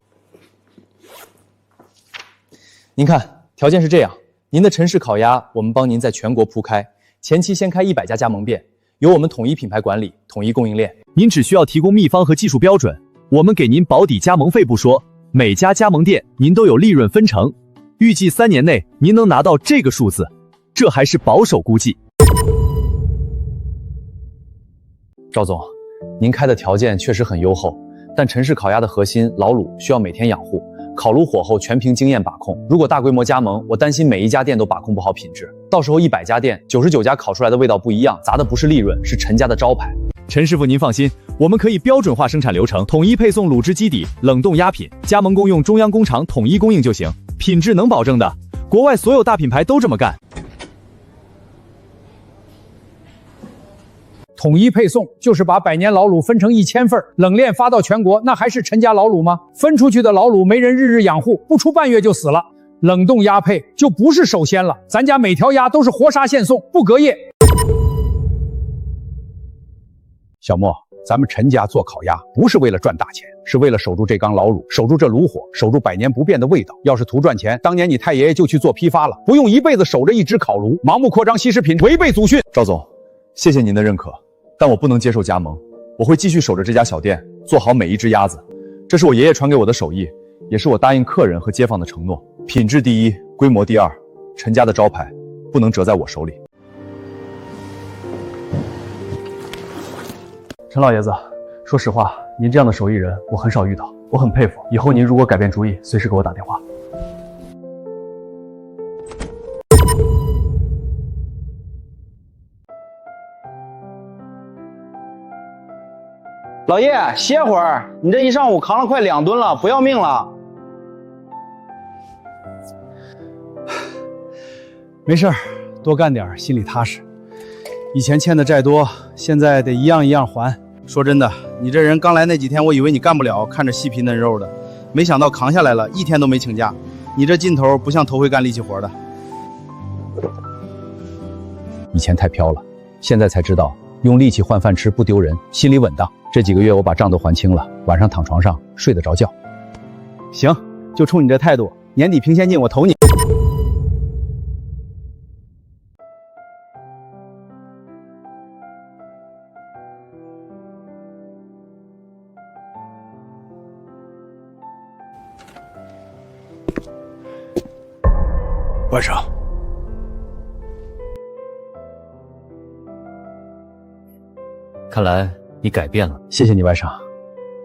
您看，条件是这样，您的陈氏烤鸭，我们帮您在全国铺开，前期先开100家加盟店，由我们统一品牌管理，统一供应链。您只需要提供秘方和技术标准，我们给您保底加盟费不说，每家加盟店您都有利润分成，预计3年内您能拿到这个数字，这还是保守估计。赵总，您开的条件确实很优厚，但陈氏烤鸭的核心老卤需要每天养护，烤炉火候全凭经验把控。如果大规模加盟，我担心每一家店都把控不好品质，到时候100家店，99家烤出来的味道不一样，砸的不是利润，是陈家的招牌。陈师傅您放心，我们可以标准化生产流程，统一配送卤汁基底、冷冻鸭品，加盟共用中央工厂统一供应就行，品质能保证的。国外所有大品牌都这么干。统一配送就是把100年老卤分成1000份，冷链发到全国，那还是陈家老卤吗？分出去的老卤没人日日养护，不出半月就死了。冷冻鸭配就不是首鲜了，咱家每条鸭都是活杀现送，不隔夜。小莫，咱们陈家做烤鸭不是为了赚大钱，是为了守住这缸老卤，守住这炉火，守住100年不变的味道。要是图赚钱，当年你太爷爷就去做批发了，不用一辈子守着一只烤炉，盲目扩张稀食品，违背祖训。赵总，谢谢您的认可，但我不能接受加盟，我会继续守着这家小店，做好每一只鸭子。这是我爷爷传给我的手艺，也是我答应客人和街坊的承诺。品质第一，规模第二，陈家的招牌不能折在我手里。陈老爷子，说实话，您这样的手艺人我很少遇到，我很佩服。以后您如果改变主意，随时给我打电话。老叶，歇会儿，你这一上午扛了快2吨了，不要命了？没事儿，多干点，心里踏实。以前欠的债多，现在得一样一样还。说真的，你这人刚来那几天，我以为你干不了，看着细皮嫩肉的，没想到扛下来了，一天都没请假。你这劲头不像头回干力气活的。以前太飘了，现在才知道用力气换饭吃不丢人，心里稳当。这几个月我把账都还清了，晚上躺床上睡得着觉。行，就冲你这态度，年底评先进我投你。外甥，看来你改变了。谢谢你，外甥。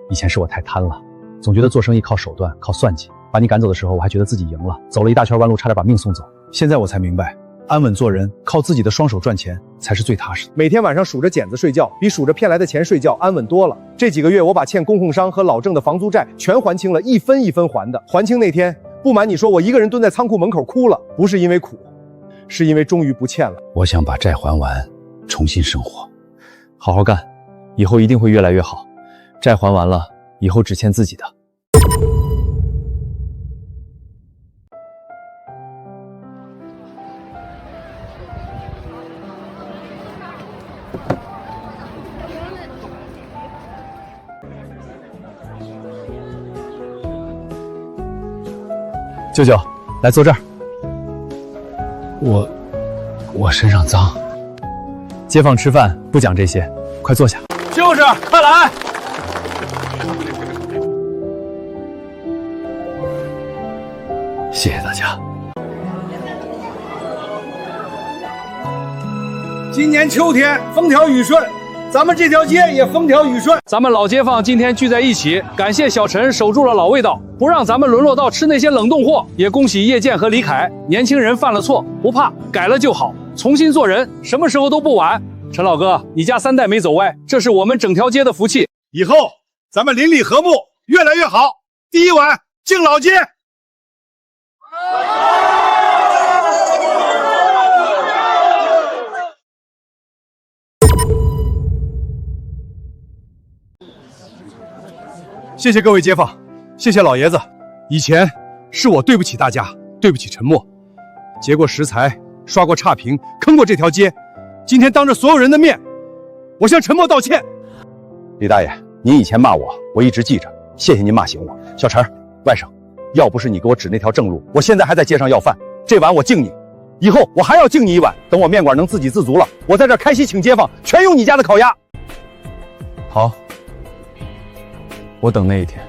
以前是我太贪了，总觉得做生意靠手段、靠算计。把你赶走的时候，我还觉得自己赢了，走了一大圈弯路，差点把命送走。现在我才明白，安稳做人，靠自己的双手赚钱才是最踏实的。每天晚上数着剪子睡觉，比数着骗来的钱睡觉安稳多了。这几个月，我把欠公控商和老郑的房租债全还清了，一分一分还的。还清那天，不瞒你说，我一个人蹲在仓库门口哭了，不是因为苦，是因为终于不欠了。我想把债还完，重新生活。好好干，以后一定会越来越好。债还完了，以后只欠自己的。舅舅，来坐这儿。我身上脏。街坊吃饭不讲这些，快坐下。就是，快来！谢谢大家。今年秋天风调雨顺，咱们这条街也风调雨顺。咱们老街坊今天聚在一起，感谢小陈守住了老味道，不让咱们沦落到吃那些冷冻货。也恭喜叶剑和李凯，年轻人犯了错不怕，改了就好，重新做人，什么时候都不晚。陈老哥，你家3代没走歪，这是我们整条街的福气。以后咱们邻里和睦，越来越好。第一碗敬老街。谢谢各位街坊，谢谢老爷子。以前是我对不起大家，对不起陈默，劫过食材，刷过差评，坑过这条街。今天当着所有人的面，我向陈默道歉。李大爷，您以前骂我，我一直记着，谢谢您骂醒我。小陈，外甥，要不是你给我指那条正路，我现在还在街上要饭。这碗我敬你，以后我还要敬你一碗。等我面馆能自给自足了，我在这开席请街坊，全用你家的烤鸭。好，我等那一天。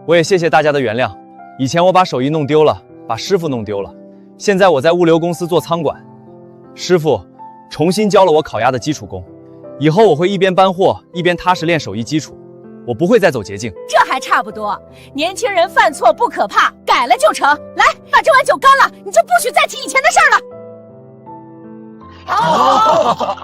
我也谢谢大家的原谅。以前我把手艺弄丢了，把师傅弄丢了。现在我在物流公司做仓管，师傅重新教了我烤鸭的基础功。以后我会一边搬货一边踏实练手艺基础，我不会再走捷径。这还差不多。年轻人犯错不可怕，改了就成。来，把这碗酒干了，你就不许再提以前的事儿了。好。